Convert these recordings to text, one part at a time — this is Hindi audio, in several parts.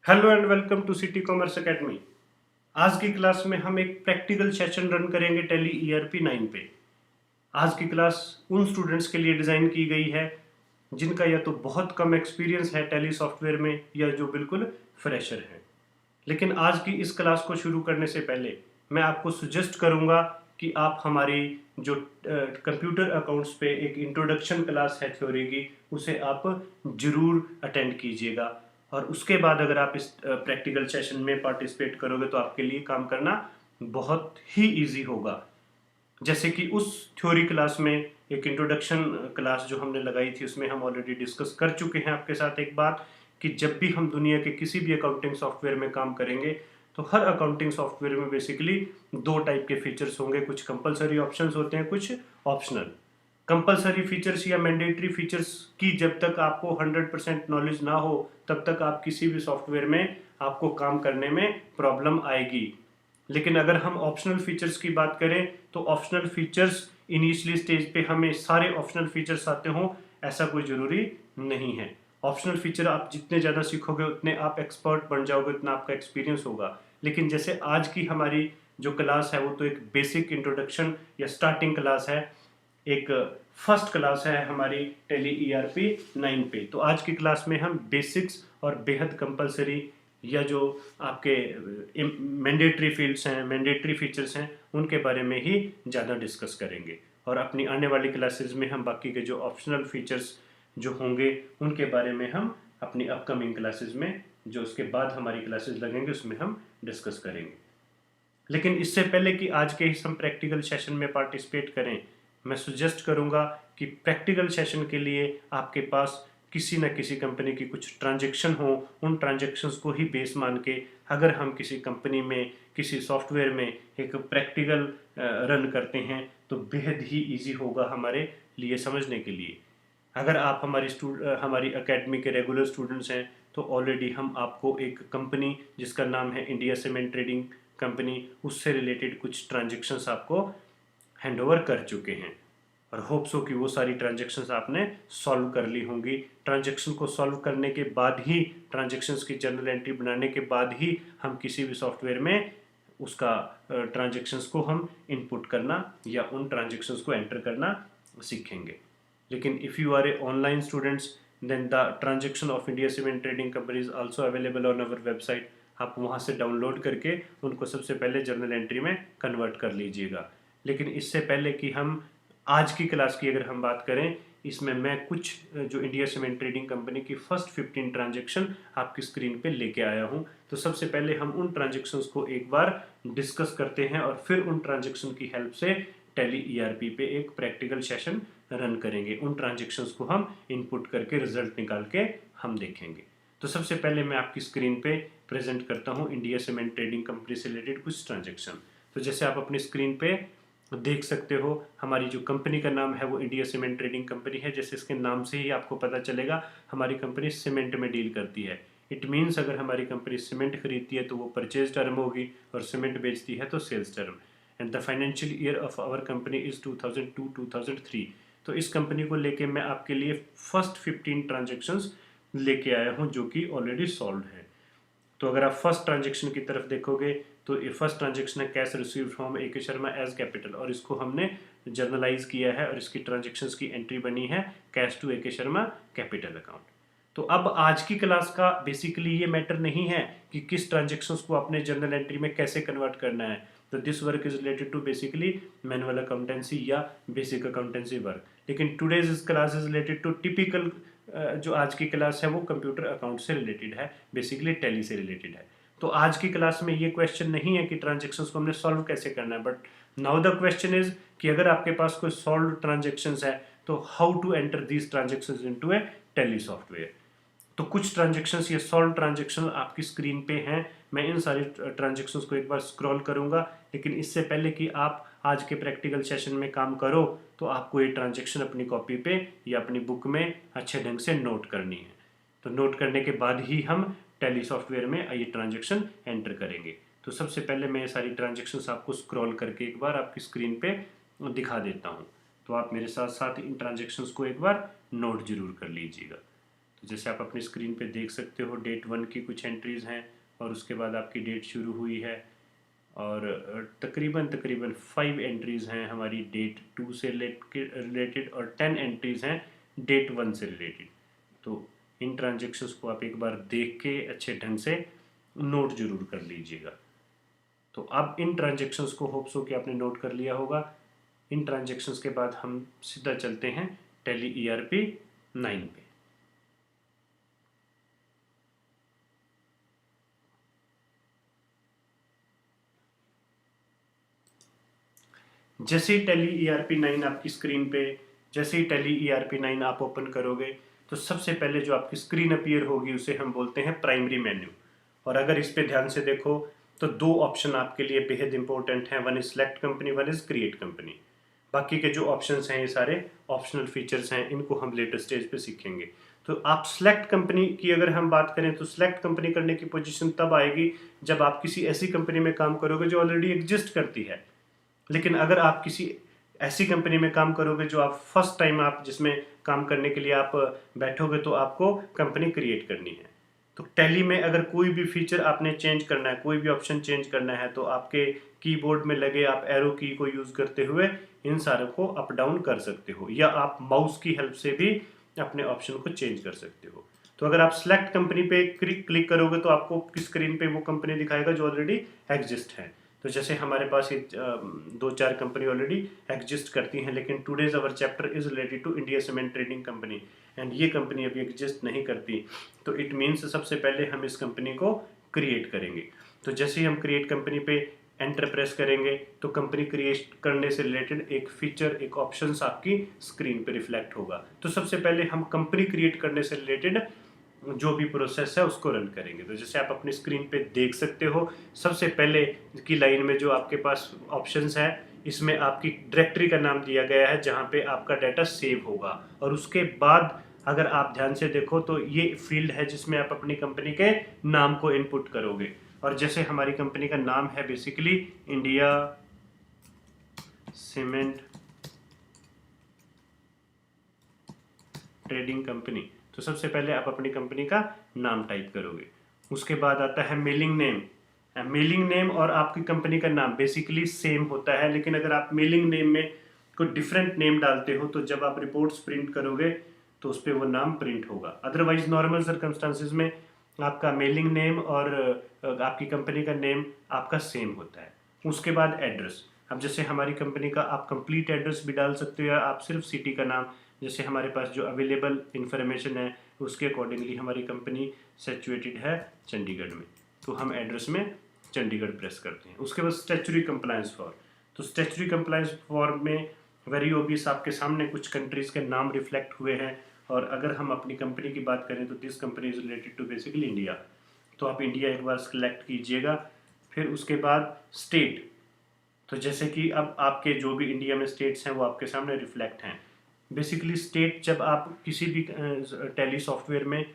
Hello and welcome to city commerce academy. आज की क्लास में हम एक प्रैक्टिकल सेशन रन करेंगे टैली ईआरपी 9 पे। आज की क्लास उन स्टूडेंट्स के लिए डिज़ाइन की गई है जिनका या तो बहुत कम एक्सपीरियंस है टैली सॉफ्टवेयर में या जो बिल्कुल फ्रेशर हैं। लेकिन आज की इस क्लास को शुरू करने से पहले मैं आपको सजेस्ट करूंगा कि आप हमारी जो कंप्यूटर अकाउंट्स पे एक इंट्रोडक्शन क्लास है थ्योरी की, उसे आप जरूर अटेंड कीजिएगा। और उसके बाद अगर आप इस प्रैक्टिकल सेशन में पार्टिसिपेट करोगे तो आपके लिए काम करना बहुत ही इजी होगा। जैसे कि उस थ्योरी क्लास में एक इंट्रोडक्शन क्लास जो हमने लगाई थी उसमें हम ऑलरेडी डिस्कस कर चुके हैं आपके साथ एक बात, कि जब भी हम दुनिया के किसी भी अकाउंटिंग सॉफ्टवेयर में काम करेंगे तो हर अकाउंटिंग सॉफ्टवेयर में बेसिकली दो टाइप के फीचर्स होंगे। कुछ कंपलसरी ऑप्शंस होते हैं, कुछ ऑप्शनल। कंपलसरी फीचर्स या मैंडेटरी फीचर्स की जब तक आपको 100% नॉलेज ना हो तब तक आप किसी भी सॉफ्टवेयर में आपको काम करने में प्रॉब्लम आएगी। लेकिन अगर हम ऑप्शनल फीचर्स की बात करें तो ऑप्शनल फीचर्स इनिशियली स्टेज पे हमें सारे ऑप्शनल फीचर्स आते हों, ऐसा कोई ज़रूरी नहीं है। ऑप्शनल फीचर आप जितने ज़्यादा सीखोगे उतने आप एक्सपर्ट बन जाओगे, उतना आपका एक्सपीरियंस होगा। लेकिन जैसे आज की हमारी जो क्लास है वो तो एक बेसिक इंट्रोडक्शन या स्टार्टिंग क्लास है, एक फर्स्ट क्लास है हमारी टैली ईआरपी 9 पे। तो आज की क्लास में हम बेसिक्स और बेहद कंपलसरी या जो आपके मैंडेटरी फील्ड्स हैं, मैंडेटरी फीचर्स हैं, उनके बारे में ही ज़्यादा डिस्कस करेंगे। और अपनी आने वाली क्लासेस में हम बाकी के जो ऑप्शनल फीचर्स जो होंगे उनके बारे में हम अपनी अपकमिंग क्लासेस में, जो उसके बाद हमारी क्लासेस लगेंगे, उसमें हम डिस्कस करेंगे। लेकिन इससे पहले कि आज के इस हम प्रैक्टिकल सेशन में पार्टिसिपेट करें, मैं सजेस्ट करूंगा कि प्रैक्टिकल सेशन के लिए आपके पास किसी न किसी कंपनी की कुछ ट्रांजैक्शन हो। उन ट्रांजैक्शंस को ही बेस मान के अगर हम किसी कंपनी में किसी सॉफ्टवेयर में एक प्रैक्टिकल रन करते हैं तो बेहद ही इजी होगा हमारे लिए समझने के लिए। अगर आप हमारी एकेडमी के रेगुलर स्टूडेंट्स हैं तो ऑलरेडी हम आपको एक कंपनी जिसका नाम है इंडिया सीमेंट ट्रेडिंग कंपनी, उससे रिलेटेड कुछ ट्रांजेक्शन्स आपको हैंडओवर कर चुके हैं। और होप सो कि वो सारी ट्रांजेक्शन्स आपने सॉल्व कर ली होंगी। ट्रांजेक्शन को सॉल्व करने के बाद ही, ट्रांजेक्शन्स की जर्नल एंट्री बनाने के बाद ही हम किसी भी सॉफ्टवेयर में उसका ट्रांजेक्शन्स को हम इनपुट करना या उन ट्रांजेक्शन्स को एंटर करना सीखेंगे। लेकिन if you are a online students then the transaction of India cement trading company is also available on our website. आप वहाँ से डाउनलोड करके उनको सबसे पहले जर्नल एंट्री में कन्वर्ट कर लीजिएगा। लेकिन इससे पहले कि हम आज की क्लास की अगर हम बात करें, इसमें मैं कुछ जो इंडिया सीमेंट ट्रेडिंग कंपनी की फर्स्ट 15 ट्रांजेक्शन आपकी स्क्रीन पे लेके आया हूँ। तो सबसे पहले हम उन ट्रांजेक्शन्स को एक बार डिस्कस करते हैं और फिर उन ट्रांजेक्शन की हेल्प से टैली ईआरपी पे एक प्रैक्टिकल सेशन रन करेंगे। उन ट्रांजेक्शन्स को हम इनपुट करके रिजल्ट निकाल के हम देखेंगे। तो सबसे पहले मैं आपकी स्क्रीन पे प्रेजेंट करता हूँ इंडिया सीमेंट ट्रेडिंग कंपनी से रिलेटेड कुछ ट्रांजेक्शन। तो जैसे आप अपनी स्क्रीन पे देख सकते हो, हमारी जो कंपनी का नाम है वो इंडिया सीमेंट ट्रेडिंग कंपनी है। जैसे इसके नाम से ही आपको पता चलेगा हमारी कंपनी सीमेंट में डील करती है। इट मीन्स अगर हमारी कंपनी सीमेंट खरीदती है तो वो परचेज टर्म होगी और सीमेंट बेचती है तो sales term. And the financial year of our company is 2002-2003। तो इस कंपनी को लेके मैं आपके लिए फर्स्ट 15 ट्रांजेक्शन्स लेके आया हूँ जो कि ऑलरेडी सॉल्व है। तो अगर आप फर्स्ट ट्रांजेक्शन की तरफ देखोगे तो ये फर्स्ट ट्रांजेक्शन है कैश रिसीव्ड फ्रॉम ए के शर्मा एज कैपिटल, और इसको हमने जर्नलाइज किया है और इसकी ट्रांजेक्शन्स की एंट्री बनी है कैश टू ए के शर्मा कैपिटल अकाउंट। तो अब आज की क्लास का बेसिकली ये मैटर नहीं है कि किस ट्रांजेक्शन्स को अपने जर्नल एंट्री में कैसे कन्वर्ट करना है। तो this work is related to basically manual accountancy या बेसिक अकाउंटेंसी वर्क। लेकिन today's is class is related to typical, जो आज की क्लास है वो कंप्यूटर अकाउंट से रिलेटेड है, बेसिकली टैली से रिलेटेड है। तो आज की क्लास में ये क्वेश्चन नहीं है कि ट्रांजेक्शन्स को हमने सॉल्व कैसे करना है, but now the question is कि अगर आपके पास कोई सॉल्व ट्रांजेक्शन्स है तो how to enter these transactions into a tally software. तो कुछ ट्रांजेक्शन्स ये सॉल्व ट्रांजेक्शन आपकी स्क्रीन पे हैं। मैं इन सारी ट्रांजेक्शन्स को एक बार स्क्रॉल करूंगा, लेकिन इससे पहले कि आप आज के प्रैक्टिकल सेशन में काम करो तो आपको ये ट्रांजेक्शन अपनी कॉपी पे या अपनी बुक में अच्छे ढंग से नोट करनी है। तो नोट करने के बाद ही हम टैली सॉफ्टवेयर में ये ट्रांजेक्शन एंटर करेंगे। तो सबसे पहले मैं ये सारी ट्रांजेक्शन्स आपको स्क्रॉल करके एक बार आपकी स्क्रीन पे दिखा देता हूँ। तो आप मेरे साथ साथ इन ट्रांजेक्शन्स को एक बार नोट जरूर कर लीजिएगा। तो जैसे आप अपनी स्क्रीन पे देख सकते हो, डेट 1 की कुछ एंट्रीज़ हैं और उसके बाद आपकी डेट शुरू हुई है, और तकरीबन तकरीबन 5 एंट्रीज़ हैं हमारी डेट 2 से रिलेटेड, और 10 एंट्रीज़ हैं डेट 1 से रिलेटेड। तो इन ट्रांजेक्शन्स को आप एक बार देख के अच्छे ढंग से नोट जरूर कर लीजिएगा। तो अब इन ट्रांजेक्शन्स को होप सो कि आपने नोट कर लिया होगा। इन ट्रांजेक्शन्स के बाद हम सीधा चलते हैं टैली ERP 9 पे। जैसे ही टैली ERP 9 आपकी स्क्रीन पे, जैसे ही टैली ERP 9 आप ओपन करोगे तो सबसे पहले जो आपकी स्क्रीन अपीयर होगी उसे हम बोलते हैं प्राइमरी मेन्यू। और अगर इस पे ध्यान से देखो तो दो ऑप्शन आपके लिए बेहद इंपॉर्टेंट हैं, one is select company, one is create company. बाकी के जो ऑप्शंस हैं ये सारे ऑप्शनल फीचर्स हैं, इनको हम लेटर स्टेज पे सीखेंगे। तो आप सेलेक्ट कंपनी की अगर हम बात करें तो सेलेक्ट कंपनी करने की पोजीशन तब आएगी जब आप किसी ऐसी कंपनी में काम करोगे जो ऑलरेडी एग्जिस्ट करती है। लेकिन अगर आप किसी ऐसी कंपनी में काम करोगे जो आप फर्स्ट टाइम आप जिसमें काम करने के लिए आप बैठोगे तो आपको कंपनी क्रिएट करनी है। तो टैली में अगर कोई भी फीचर आपने चेंज करना है, कोई भी ऑप्शन चेंज करना है, तो आपके कीबोर्ड में लगे आप एरो की को यूज़ करते हुए इन सारों को अप डाउन कर सकते हो, या आप माउस की हेल्प से भी अपने ऑप्शन को चेंज कर सकते हो। तो अगर आप सेलेक्ट कंपनी पे क्लिक करोगे तो आपको स्क्रीन पे वो कंपनी दिखाएगा जो ऑलरेडी एग्जिस्ट है। तो जैसे हमारे पास एक 2-4 कंपनी ऑलरेडी एग्जिस्ट करती हैं, लेकिन today's our chapter is related to India cement trading company, and ये कंपनी अभी एग्जिस्ट नहीं करती। तो इट मीन्स सबसे पहले हम इस कंपनी को क्रिएट करेंगे। तो जैसे ही हम क्रिएट कंपनी पे एंटर प्रेस करेंगे तो कंपनी क्रिएट करने से रिलेटेड एक फीचर, एक ऑप्शंस आपकी स्क्रीन पे रिफ्लेक्ट होगा। तो सबसे पहले हम कंपनी क्रिएट करने से रिलेटेड जो भी प्रोसेस है उसको रन करेंगे। तो जैसे आप अपनी स्क्रीन पे देख सकते हो, सबसे पहले की लाइन में जो आपके पास ऑप्शंस है, इसमें आपकी डायरेक्टरी का नाम दिया गया है जहाँ पे आपका डाटा सेव होगा, और उसके बाद अगर आप ध्यान से देखो तो ये फील्ड है जिसमें आप अपनी कंपनी के नाम को इनपुट करोगे। और जैसे हमारी कंपनी का नाम है basically India cement trading company, तो सबसे पहले आप अपनी कंपनी का नाम टाइप करोगे। उसके बाद आता है मेलिंग नेम। मेलिंग नेम और आपकी कंपनी का नाम बेसिकली सेम होता है, लेकिन अगर आप मेलिंग नेम में कोई डिफरेंट नेम डालते हो तो जब आप रिपोर्ट्स प्रिंट करोगे तो उस पर वो नाम प्रिंट होगा। अदरवाइज नॉर्मल सर्कमस्टांसिस में आपका मेलिंग नेम और आपकी कंपनी का नेम आपका सेम होता है। उसके बाद एड्रेस। अब जैसे हमारी कंपनी का आप कंप्लीट एड्रेस भी डाल सकते हो, या आप सिर्फ सिटी का नाम, जैसे हमारे पास जो अवेलेबल इंफॉर्मेशन है उसके अकॉर्डिंगली हमारी कंपनी सिचुएटेड है चंडीगढ़ में, तो हम एड्रेस में चंडीगढ़ प्रेस करते हैं। उसके बाद स्टैच्यूटरी कंप्लायंस फॉर, तो स्टैच्यूटरी कंप्लायंस फॉर में वेरी ओबियस आपके सामने कुछ कंट्रीज़ के नाम रिफ्लेक्ट हुए हैं, और अगर हम अपनी कंपनी की बात करें तो this company is related to basically India, तो आप इंडिया एक बार सेलेक्ट कीजिएगा। फिर उसके बाद स्टेट, तो जैसे कि अब आपके जो भी इंडिया में स्टेट्स हैं वो आपके सामने रिफ्लेक्ट हैं। बेसिकली स्टेट, जब आप किसी भी टैली सॉफ्टवेयर में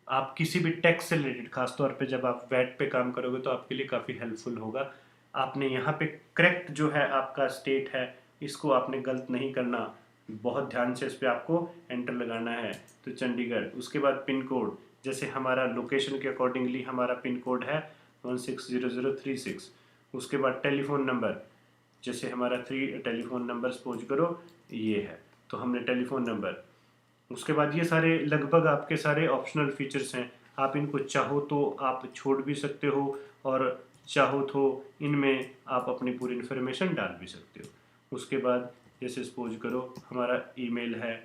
आप किसी भी टैक्स से रिलेटेड, खासतौर पे जब आप वैट पे काम करोगे तो आपके लिए काफ़ी हेल्पफुल होगा। आपने यहाँ पे करेक्ट जो है आपका स्टेट है, इसको आपने गलत नहीं करना, बहुत ध्यान से इस पर आपको एंटर लगाना है। तो चंडीगढ़, उसके बाद पिन कोड, जैसे हमारा लोकेशन के अकॉर्डिंगली हमारा पिन कोड है 160036। उसके बाद टेलीफोन नंबर, जैसे हमारा 3 टेलीफोन नंबर सपोज करो ये है, तो हमने टेलीफोन नंबर। उसके बाद ये सारे लगभग आपके सारे ऑप्शनल फीचर्स हैं, आप इनको चाहो तो आप छोड़ भी सकते हो, और चाहो तो इनमें आप अपनी पूरी इन्फॉर्मेशन डाल भी सकते हो। उसके बाद जैसे सपोज करो हमारा ईमेल है,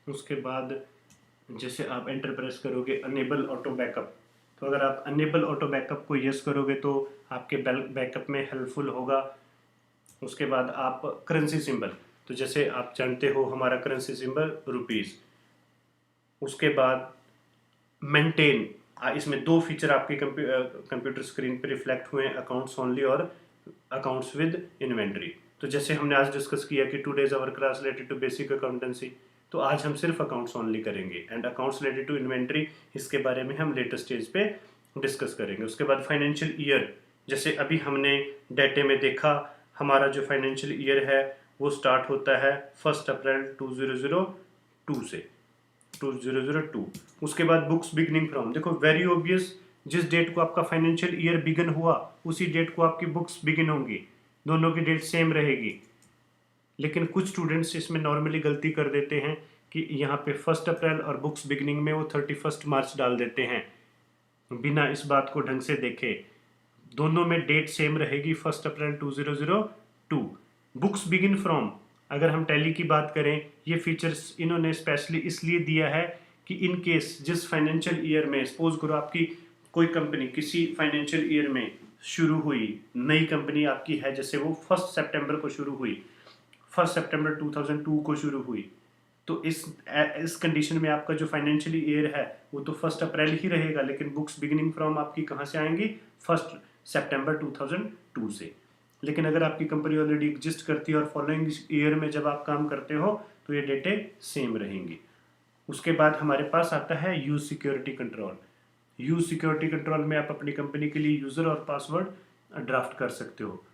उसके बाद जैसे आप एंटर प्रेस करोगे अनेबल ऑटो बैकअप, तो अगर आप अनेबल ऑटो बैकअप को यस करोगे तो आपके बैकअप में हेल्पफुल होगा। उसके बाद आप करेंसी सिंबल, तो जैसे आप जानते हो हमारा करेंसी सिंबल रुपीज़। उसके बाद मेंटेन, इसमें दो फीचर आपके कंप्यूटर स्क्रीन पे रिफ्लेक्ट हुए हैं, अकाउंट्स ओनली और अकाउंट्स विद इन्वेंट्री। तो जैसे हमने आज डिस्कस किया कि today's our class related to basic accountancy, तो आज हम सिर्फ अकाउंट्स ओनली करेंगे, and accounts related to inventory इसके बारे में हम लेटेस्ट स्टेज पे डिस्कस करेंगे। उसके बाद फाइनेंशियल ईयर, जैसे अभी हमने डाटे में देखा, हमारा जो फाइनेंशियल ईयर है वो स्टार्ट होता है 1 अप्रैल 2002 से 2002। उसके बाद बुक्स बिगनिंग फ्रॉम, देखो वेरी ऑब्वियस, जिस डेट को आपका फाइनेंशियल ईयर बिगिन हुआ उसी डेट को आपकी बुक्स बिगिन होंगी, दोनों की डेट सेम रहेगी। लेकिन कुछ स्टूडेंट्स इसमें नॉर्मली गलती कर देते हैं कि यहाँ पे 1 अप्रैल और बुक्स बिगिनिंग में वो 31 मार्च डाल देते हैं बिना इस बात को ढंग से देखे। दोनों में डेट सेम रहेगी 1 अप्रैल 2002। बुक्स बिगिन फ्रॉम, अगर हम टैली की बात करें, ये फीचर्स इन्होंने स्पेशली इसलिए दिया है कि इन केस जिस फाइनेंशियल ईयर में, सपोज करो आपकी कोई कंपनी किसी फाइनेंशियल ईयर में शुरू हुई, नई कंपनी आपकी है, जैसे वो 1 सितंबर को शुरू हुई, 1 सितंबर 2002 को शुरू हुई, तो इस कंडीशन में आपका जो फाइनेंशियल ईयर है वो तो 1 अप्रैल ही रहेगा, लेकिन बुक्स बिगिनिंग फ्रॉम आपकी कहाँ से आएंगी? 1 सितंबर 2002 से। लेकिन अगर आपकी कंपनी ऑलरेडी एग्जिस्ट करती है और फॉलोइंग ईयर में जब आप काम करते हो तो ये डेटे सेम रहेंगी। उसके बाद हमारे पास आता है use security control. Use security control में आप अपनी कंपनी के लिए यूज़र और पासवर्ड ड्राफ्ट कर सकते हो,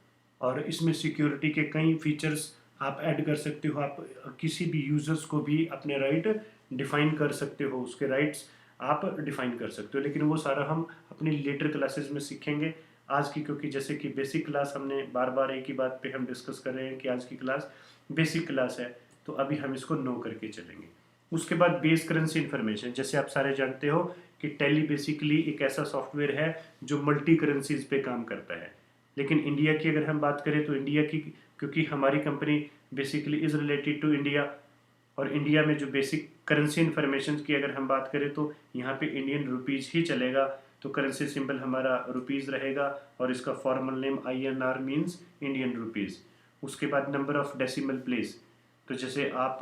और इसमें सिक्योरिटी के कई फीचर्स आप ऐड कर सकते हो। आप किसी भी यूजर्स को भी अपने राइट डिफाइन कर सकते हो, उसके राइट्स आप डिफाइन कर सकते हो, लेकिन वो सारा हम अपनी लेटर क्लासेस में सीखेंगे। आज की, क्योंकि जैसे कि बेसिक क्लास हमने बार बार एक ही बात पे हम डिस्कस कर रहे हैं कि आज की क्लास बेसिक क्लास है, तो अभी हम इसको नो करके चलेंगे। उसके बाद बेस करेंसी इन्फॉर्मेशन, जैसे आप सारे जानते हो कि टैली बेसिकली एक ऐसा सॉफ्टवेयर है जो मल्टी करेंसीज पे काम करता है। लेकिन इंडिया की अगर हम बात करें तो इंडिया की, क्योंकि हमारी company basically is related to India, और इंडिया में जो बेसिक करेंसी इन्फॉर्मेशन की अगर हम बात करें तो यहाँ पे इंडियन रुपीज़ ही चलेगा, तो करेंसी सिंबल हमारा रुपीज़ रहेगा और इसका formal name INR means Indian rupees. उसके बाद नंबर ऑफ डेसिमल प्लेस, तो जैसे आप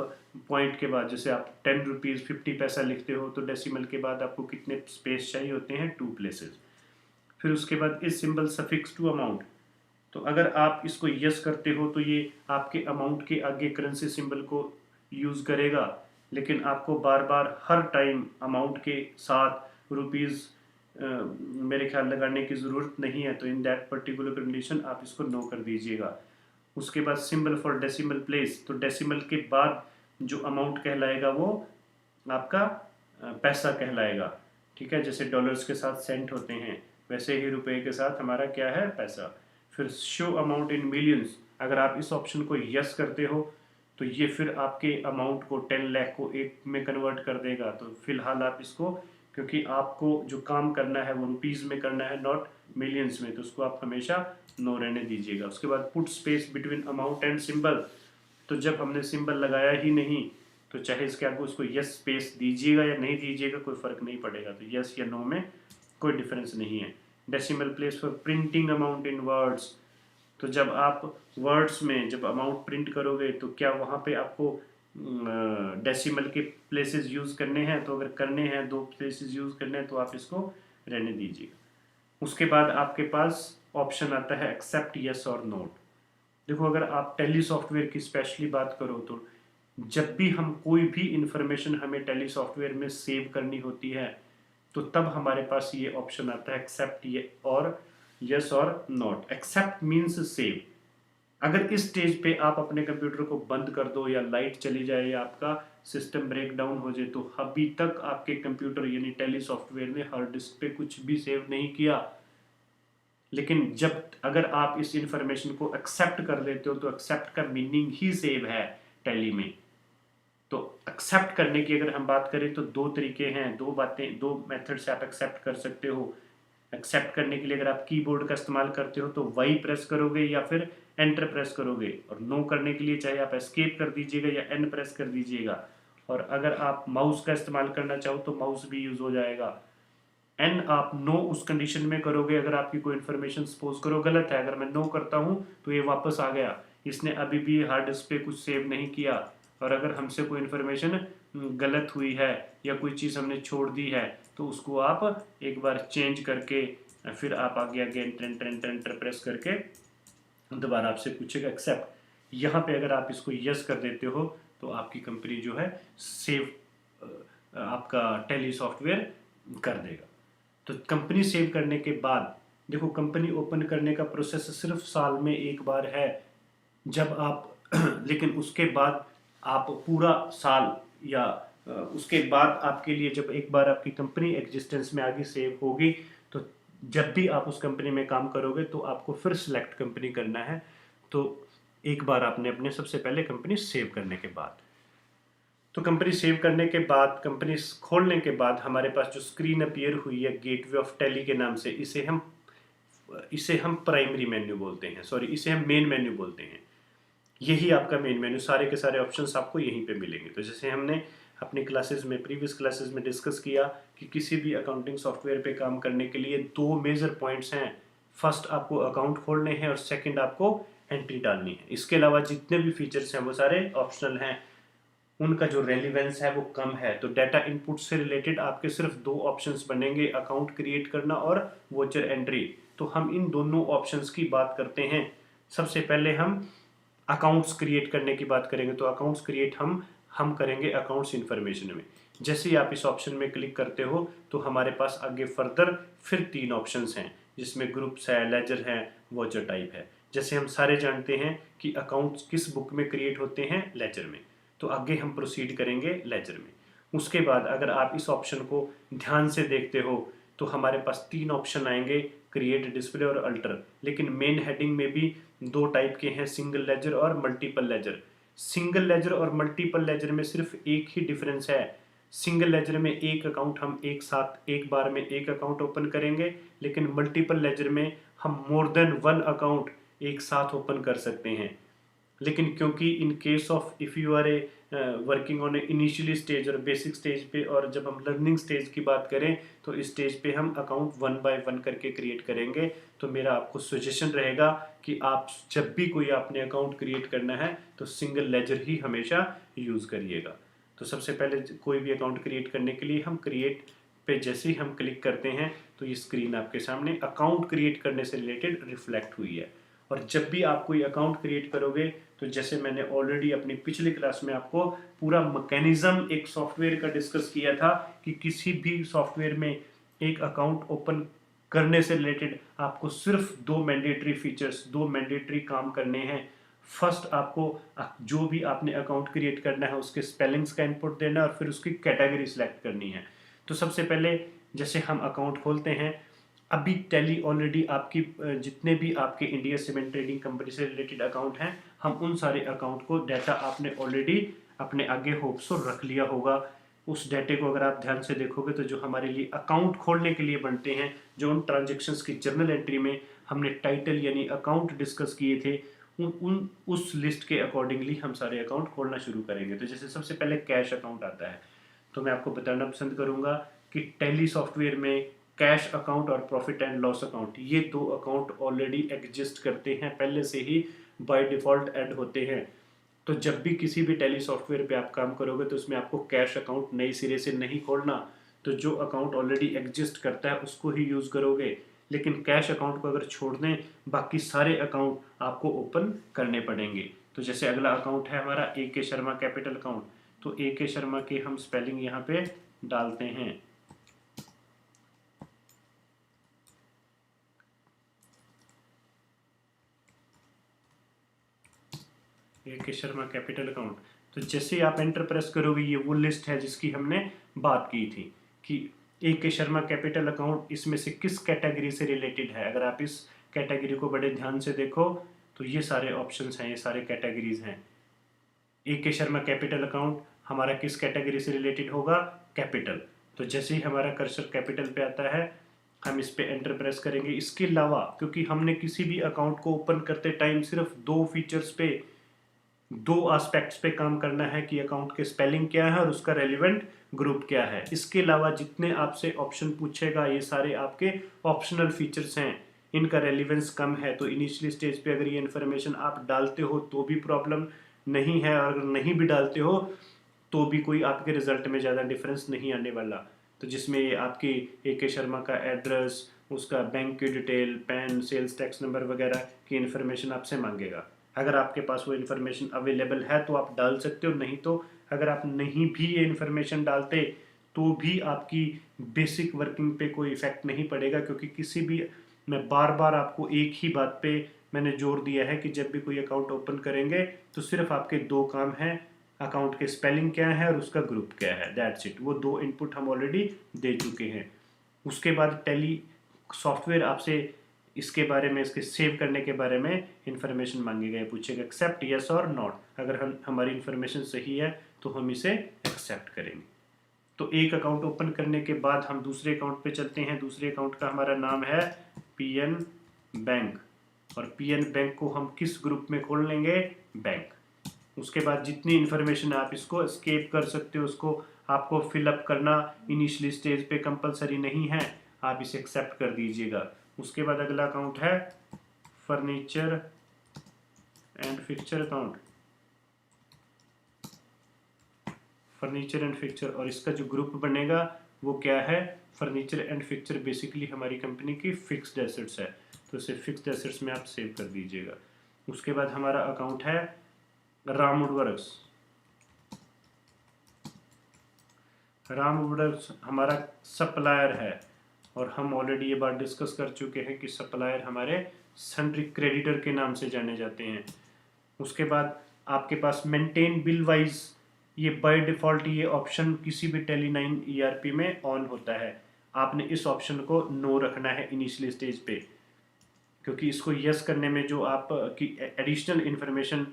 पॉइंट के बाद, जैसे आप 10 रुपीज़ 50 पैसा लिखते हो तो डेसिमल के बाद आपको कितने स्पेस चाहिए होते हैं? 2 प्लेसेस। फिर उसके बाद इस सिंबल सफिक्स टू अमाउंट, तो अगर आप इसको यस करते हो तो ये आपके अमाउंट के आगे करेंसी सिंबल को यूज़ करेगा, लेकिन आपको बार बार हर टाइम अमाउंट के साथ रुपीज़ मेरे ख्याल लगाने की ज़रूरत नहीं है, तो इन दैट पर्टिकुलर कंडीशन आप इसको नो कर दीजिएगा। उसके बाद सिंबल फॉर डेसिमल प्लेस, तो डेसिमल के बाद जो अमाउंट कहलाएगा वो आपका पैसा कहलाएगा, ठीक है। जैसे डॉलर्स के साथ सेंट होते हैं, वैसे ही रुपए के साथ हमारा क्या है? पैसा। फिर शो अमाउंट इन मिलियंस, अगर आप इस ऑप्शन को यस करते हो तो ये फिर आपके अमाउंट को 10 लाख को 1 में कन्वर्ट कर देगा। तो फिलहाल आप इसको, क्योंकि आपको जो काम करना है वो रुपीज़ में करना है, नॉट मिलियंस में, तो उसको आप हमेशा नो रहने दीजिएगा। उसके बाद put space between amount and symbol, तो जब हमने सिंबल लगाया ही नहीं तो चाहे इसके आगे उसको यस स्पेस दीजिएगा या नहीं दीजिएगा कोई फ़र्क नहीं पड़ेगा, तो यस या नो में कोई डिफरेंस नहीं है। Decimal place for printing amount in words, तो जब आप वर्ड्स में जब अमाउंट प्रिंट करोगे तो क्या वहाँ पे आपको डेसिमल के प्लेसेस यूज़ करने हैं? तो अगर करने हैं, 2 प्लेसेस यूज़ करने हैं, तो आप इसको रहने दीजिएगा। उसके बाद आपके पास ऑप्शन आता है एक्सेप्ट यस और नोट। देखो, अगर आप टैली सॉफ्टवेयर की स्पेशली बात करो तो जब भी हम कोई भी इंफॉर्मेशन हमें टैली सॉफ्टवेयर में सेव करनी होती है तो तब हमारे पास ये ऑप्शन आता है एक्सेप्ट ये और यस और नॉट। Accept means save. अगर इस स्टेज पे आप अपने कंप्यूटर को बंद कर दो या लाइट चली जाए या आपका सिस्टम ब्रेक डाउन हो जाए तो अभी तक आपके कंप्यूटर यानी टैली सॉफ्टवेयर ने हार्ड डिस्क पे कुछ भी सेव नहीं किया। लेकिन जब अगर आप इस इंफॉर्मेशन को एक्सेप्ट कर लेते हो तो एक्सेप्ट का मीनिंग ही सेव है टैली में। तो एक्सेप्ट करने की अगर हम बात करें तो 2 तरीके हैं, 2 मेथड से आप एक्सेप्ट कर सकते हो। एक्सेप्ट करने के लिए अगर आप कीबोर्ड का इस्तेमाल करते हो तो वाई प्रेस करोगे या फिर एंटर प्रेस करोगे, और नो करने के लिए चाहे आप एस्केप कर दीजिएगा या एन प्रेस कर दीजिएगा, और अगर आप माउस का इस्तेमाल करना चाहो तो माउस भी यूज़ हो जाएगा। एन आप नो उस कंडीशन में करोगे अगर आपकी कोई इन्फॉर्मेशन सपोज करो गलत है, अगर मैं नो करता हूँ तो ये वापस आ गया, इसने अभी भी हार्ड डिस्क पे कुछ सेव नहीं किया। और अगर हमसे कोई इन्फॉर्मेशन गलत हुई है या कोई चीज़ हमने छोड़ दी है तो उसको आप एक बार चेंज करके फिर आप आगे आगे एंटर प्रेस करके दोबारा आपसे पूछेगा एक्सेप्ट। यहाँ पे अगर आप इसको यस कर देते हो तो आपकी कंपनी जो है सेव आपका टैली सॉफ्टवेयर कर देगा। तो कंपनी सेव करने के बाद देखो, कंपनी ओपन करने का प्रोसेस सिर्फ साल में एक बार है जब आप लेकिन उसके बाद आप पूरा साल या उसके बाद आपके लिए जब एक बार आपकी कंपनी एग्जिस्टेंस में आगे सेव होगी, तो जब भी आप उस कंपनी में काम करोगे तो आपको फिर सिलेक्ट कंपनी करना है। तो एक बार आपने अपने सबसे पहले कंपनी सेव करने के बाद, तो कंपनी सेव करने के बाद, कंपनी खोलने के बाद हमारे पास जो स्क्रीन अपीयर हुई है गेटवे ऑफ टैली के नाम से, इसे हम प्राइमरी मेन्यू बोलते हैं, सॉरी इसे हम मेन मेन्यू बोलते हैं। यही आपका मेन मेन्यू, सारे के सारे ऑप्शंस आपको यहीं पे मिलेंगे। तो जैसे हमने अपनी क्लासेस में, प्रीवियस क्लासेस में डिस्कस किया कि किसी भी अकाउंटिंग सॉफ्टवेयर पे काम करने के लिए दो मेजर पॉइंट्स हैं। फर्स्ट आपको अकाउंट खोलने हैं और सेकंड आपको एंट्री डालनी है। इसके अलावा जितने भी फीचर्स हैं वो सारे ऑप्शनल हैं, उनका जो रेलिवेंस है वो कम है। तो डाटा इनपुट से रिलेटेड आपके सिर्फ दो ऑप्शंस बनेंगे, अकाउंट क्रिएट करना और वोचर एंट्री। तो हम इन दोनों ऑप्शंस की बात करते हैं। सबसे पहले हम अकाउंट्स क्रिएट करने की बात करेंगे। तो अकाउंट्स क्रिएट हम करेंगे अकाउंट्स इन्फॉर्मेशन में। जैसे ही आप इस ऑप्शन में क्लिक करते हो तो हमारे पास आगे फर्दर फिर तीन ऑप्शंस हैं, जिसमें ग्रुप्स है, लेजर है, वोचर टाइप है। जैसे हम सारे जानते हैं कि अकाउंट्स किस बुक में क्रिएट होते हैं, लेजर में। तो आगे हम प्रोसीड करेंगे लेजर में। उसके बाद अगर आप इस ऑप्शन को ध्यान से देखते हो तो हमारे पास तीन ऑप्शन आएंगे, क्रिएट, डिस्प्ले और अल्टर। लेकिन मेन हेडिंग में भी दो टाइप के हैं, सिंगल लेजर और मल्टीपल लेजर। सिंगल लेजर और मल्टीपल लेजर में सिर्फ एक ही डिफरेंस है। सिंगल लेजर में एक अकाउंट हम एक साथ एक बार में एक अकाउंट ओपन करेंगे, लेकिन मल्टीपल लेजर में हम मोर देन वन अकाउंट एक साथ ओपन कर सकते हैं। लेकिन क्योंकि in case of if you are a working on a initially stage और बेसिक स्टेज पे, और जब हम लर्निंग स्टेज की बात करें तो इस स्टेज पे हम अकाउंट वन बाय वन करके क्रिएट करेंगे। तो मेरा आपको सजेशन रहेगा कि आप जब भी कोई आपने अकाउंट क्रिएट करना है तो सिंगल लेजर ही हमेशा यूज़ करिएगा। तो सबसे पहले कोई भी अकाउंट क्रिएट करने के लिए हम क्रिएट पे जैसे ही हम क्लिक करते हैं तो ये स्क्रीन आपके सामने अकाउंट क्रिएट करने से रिलेटेड रिफ्लेक्ट हुई है। और जब भी आप कोई अकाउंट क्रिएट करोगे तो जैसे मैंने ऑलरेडी अपनी पिछली क्लास में आपको पूरा मैकेनिज्म एक सॉफ्टवेयर का डिस्कस किया था कि किसी भी सॉफ्टवेयर में एक अकाउंट ओपन करने से रिलेटेड आपको सिर्फ दो मैंडेटरी फीचर्स, दो मैंडेटरी काम करने हैं। फर्स्ट, आपको जो भी आपने अकाउंट क्रिएट करना है उसके स्पेलिंग्स का इनपुट देना है और फिर उसकी कैटेगरी सिलेक्ट करनी है। तो सबसे पहले जैसे हम अकाउंट खोलते हैं, अभी टैली ऑलरेडी आपकी जितने भी आपके इंडिया सीमेंट ट्रेडिंग कंपनी से रिलेटेड अकाउंट हैं, हम उन सारे अकाउंट को डाटा आपने ऑलरेडी अपने आगे होप्स रख लिया होगा। उस डाटे को अगर आप ध्यान से देखोगे तो जो हमारे लिए अकाउंट खोलने के लिए बनते हैं, जो उन ट्रांजेक्शन्स की जर्नल एंट्री में हमने टाइटल यानी अकाउंट डिस्कस किए थे, उस लिस्ट के अकॉर्डिंगली हम सारे अकाउंट खोलना शुरू करेंगे। तो जैसे सबसे पहले कैश अकाउंट आता है, तो मैं आपको बताना पसंद करूंगा कि टैली सॉफ्टवेयर में कैश अकाउंट और प्रॉफिट एंड लॉस अकाउंट, ये दो अकाउंट ऑलरेडी एग्जिस्ट करते हैं, पहले से ही बाय डिफ़ॉल्ट ऐड होते हैं। तो जब भी किसी भी टैली सॉफ्टवेयर पे आप काम करोगे तो उसमें आपको कैश अकाउंट नए सिरे से नहीं खोलना। तो जो अकाउंट ऑलरेडी एग्जिस्ट करता है उसको ही यूज़ करोगे। लेकिन कैश अकाउंट को अगर छोड़ दें, बाकी सारे अकाउंट आपको ओपन करने पड़ेंगे। तो जैसे अगला अकाउंट है हमारा AK शर्मा कैपिटल अकाउंट। तो AK शर्मा के हम स्पेलिंग यहाँ पे डालते हैं। AK Sharma capital account. तो जैसे ही आप एंटर प्रेस करोगे, ये वो लिस्ट है जिसकी हमने बात की थी कि AK शर्मा कैपिटल अकाउंट इसमें से किस कैटेगरी से रिलेटेड है। अगर आप इस कैटेगरी को बड़े ध्यान से देखो तो ये सारे ऑप्शंस हैं, ये सारे कैटेगरीज हैं। AK शर्मा कैपिटल अकाउंट हमारा किस कैटेगरी से रिलेटेड होगा, कैपिटल। तो जैसे ही हमारा कर्सर कैपिटल पे आता है हम इस पे एंटर प्रेस करेंगे। इसके अलावा क्योंकि हमने किसी भी अकाउंट को ओपन करते टाइम सिर्फ दो फीचर्स पे, दो एस्पेक्ट्स पे काम करना है कि अकाउंट के स्पेलिंग क्या है और उसका रेलिवेंट ग्रुप क्या है। इसके अलावा जितने आपसे ऑप्शन पूछेगा ये सारे आपके ऑप्शनल फीचर्स हैं, इनका रेलिवेंस कम है। तो इनिशियली स्टेज पे अगर ये इन्फॉर्मेशन आप डालते हो तो भी प्रॉब्लम नहीं है, और अगर नहीं भी डालते हो तो भी कोई आपके रिजल्ट में ज़्यादा डिफरेंस नहीं आने वाला। तो जिसमें आपकी AK शर्मा का एड्रेस, उसका बैंक की detail, PAN, sales tax number वगैरह की इन्फॉर्मेशन आपसे मांगेगा। अगर आपके पास वो इन्फॉर्मेशन अवेलेबल है तो आप डाल सकते हो, नहीं तो अगर आप नहीं भी ये इन्फॉर्मेशन डालते तो भी आपकी बेसिक वर्किंग पे कोई इफेक्ट नहीं पड़ेगा, क्योंकि किसी भी, मैं बार बार आपको एक ही बात पे मैंने जोर दिया है कि जब भी कोई अकाउंट ओपन करेंगे तो सिर्फ आपके दो काम हैं, अकाउंट के स्पेलिंग क्या है और उसका ग्रुप क्या है, दैट्स इट। वो दो इनपुट हम ऑलरेडी दे चुके हैं। उसके बाद टैली सॉफ्टवेयर आपसे इसके बारे में, इसके सेव करने के बारे में इंफॉर्मेशन मांगेगा, ये पूछेगा एक्सेप्ट यस और नॉट। अगर हमारी इंफॉर्मेशन सही है तो हम इसे एक्सेप्ट करेंगे। तो एक अकाउंट ओपन करने के बाद हम दूसरे अकाउंट पे चलते हैं। दूसरे अकाउंट का हमारा नाम है पीएन बैंक, और पीएन बैंक को हम किस ग्रुप में खोल लेंगे, बैंक। उसके बाद जितनी इन्फॉर्मेशन आप इसको स्केप कर सकते हो, उसको आपको फिलअप करना इनिशियली स्टेज पे कंपलसरी नहीं है, आप इसे एक्सेप्ट कर दीजिएगा। उसके बाद अगला अकाउंट है furniture and fixture account, furniture and fixture, और इसका जो ग्रुप बनेगा वो क्या है, फर्नीचर एंड फिक्चर बेसिकली हमारी कंपनी की फिक्स्ड एसेट्स है, तो इसे फिक्स्ड एसेट्स में आप सेव कर दीजिएगा। उसके बाद हमारा अकाउंट है राम वुडवर्क्स। राम वुडवर्क्स हमारा सप्लायर है, और हम ऑलरेडी ये बात डिस्कस कर चुके हैं कि सप्लायर हमारे सन्ड्री क्रेडिटर के नाम से जाने जाते हैं। उसके बाद आपके पास मेंटेन बिल वाइज, ये बाय डिफ़ॉल्ट ये ऑप्शन किसी भी टेली 9 ईआरपी में ऑन होता है। आपने इस ऑप्शन को नो रखना है इनिशियली स्टेज पे, क्योंकि इसको यस करने में जो आप की एडिशनल इन्फॉर्मेशन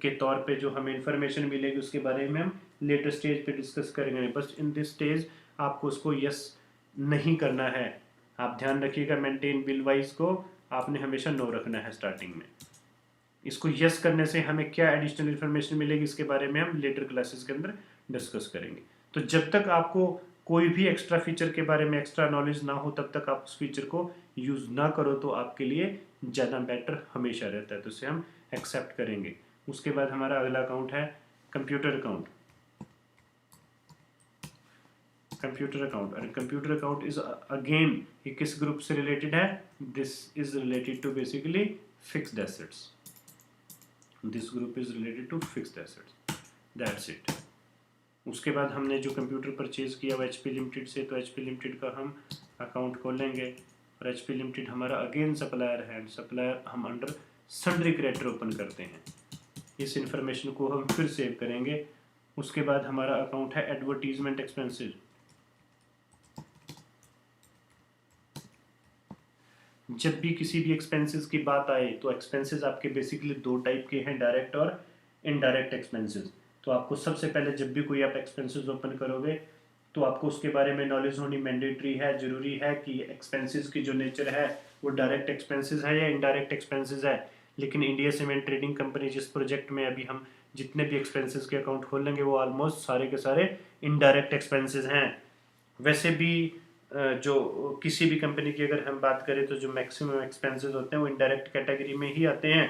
के तौर पे जो हमें इन्फॉर्मेशन मिलेगी उसके बारे में हम लेटर स्टेज पे डिस्कस करेंगे, बस इन दिस स्टेज आपको उसको यस नहीं करना है। आप ध्यान रखिएगा, मेंटेन बिल वाइज को आपने हमेशा नो रखना है स्टार्टिंग में। इसको यस करने से हमें क्या एडिशनल इन्फॉर्मेशन मिलेगी इसके बारे में हम लेटर क्लासेस के अंदर डिस्कस करेंगे। तो जब तक आपको कोई भी एक्स्ट्रा फीचर के बारे में एक्स्ट्रा नॉलेज ना हो तब तक आप उस फीचर को यूज़ ना करो, तो आपके लिए ज़्यादा बेटर हमेशा रहता है, तो इसे हम एक्सेप्ट करेंगे। उसके बाद हमारा अगला अकाउंट है कंप्यूटर अकाउंट। कंप्यूटर अकाउंट, और कंप्यूटर अकाउंट इज अगेन, ये किस ग्रुप से रिलेटेड है, this is related to basically fixed assets, this group is related to fixed assets, that's it. उसके बाद हमने जो कंप्यूटर परचेज किया वो एचपी लिमिटेड से, तो एचपी लिमिटेड का हम अकाउंट खोलेंगे, और एचपी लिमिटेड हमारा अगेन सप्लायर है, एंड सप्लायर हम अंडर सन्ड्री क्रेडिटर ओपन करते हैं। इस इंफॉर्मेशन को हम फिर सेव करेंगे। उसके बाद हमारा अकाउंट है एडवर्टीजमेंट एक्सपेंसेस। जब भी किसी भी एक्सपेंसेस की बात आए तो एक्सपेंसेस आपके बेसिकली दो टाइप के हैं, डायरेक्ट और इनडायरेक्ट एक्सपेंसेस। तो आपको सबसे पहले जब भी कोई आप एक्सपेंसेस ओपन करोगे तो आपको उसके बारे में नॉलेज होनी मैंडेटरी है, जरूरी है कि एक्सपेंसेस की जो नेचर है वो डायरेक्ट एक्सपेंसेस है या इनडायरेक्ट एक्सपेंसेस है। लेकिन इंडिया सीमेंट ट्रेडिंग कंपनी जिस प्रोजेक्ट में अभी हम जितने भी एक्सपेंसेस के अकाउंट खोल लेंगे वो ऑलमोस्ट सारे के सारे इनडायरेक्ट एक्सपेंसेस हैं। वैसे भी जो किसी भी कंपनी की अगर हम बात करें तो जो मैक्सिमम एक्सपेंसेस होते हैं वो इनडायरेक्ट कैटेगरी में ही आते हैं।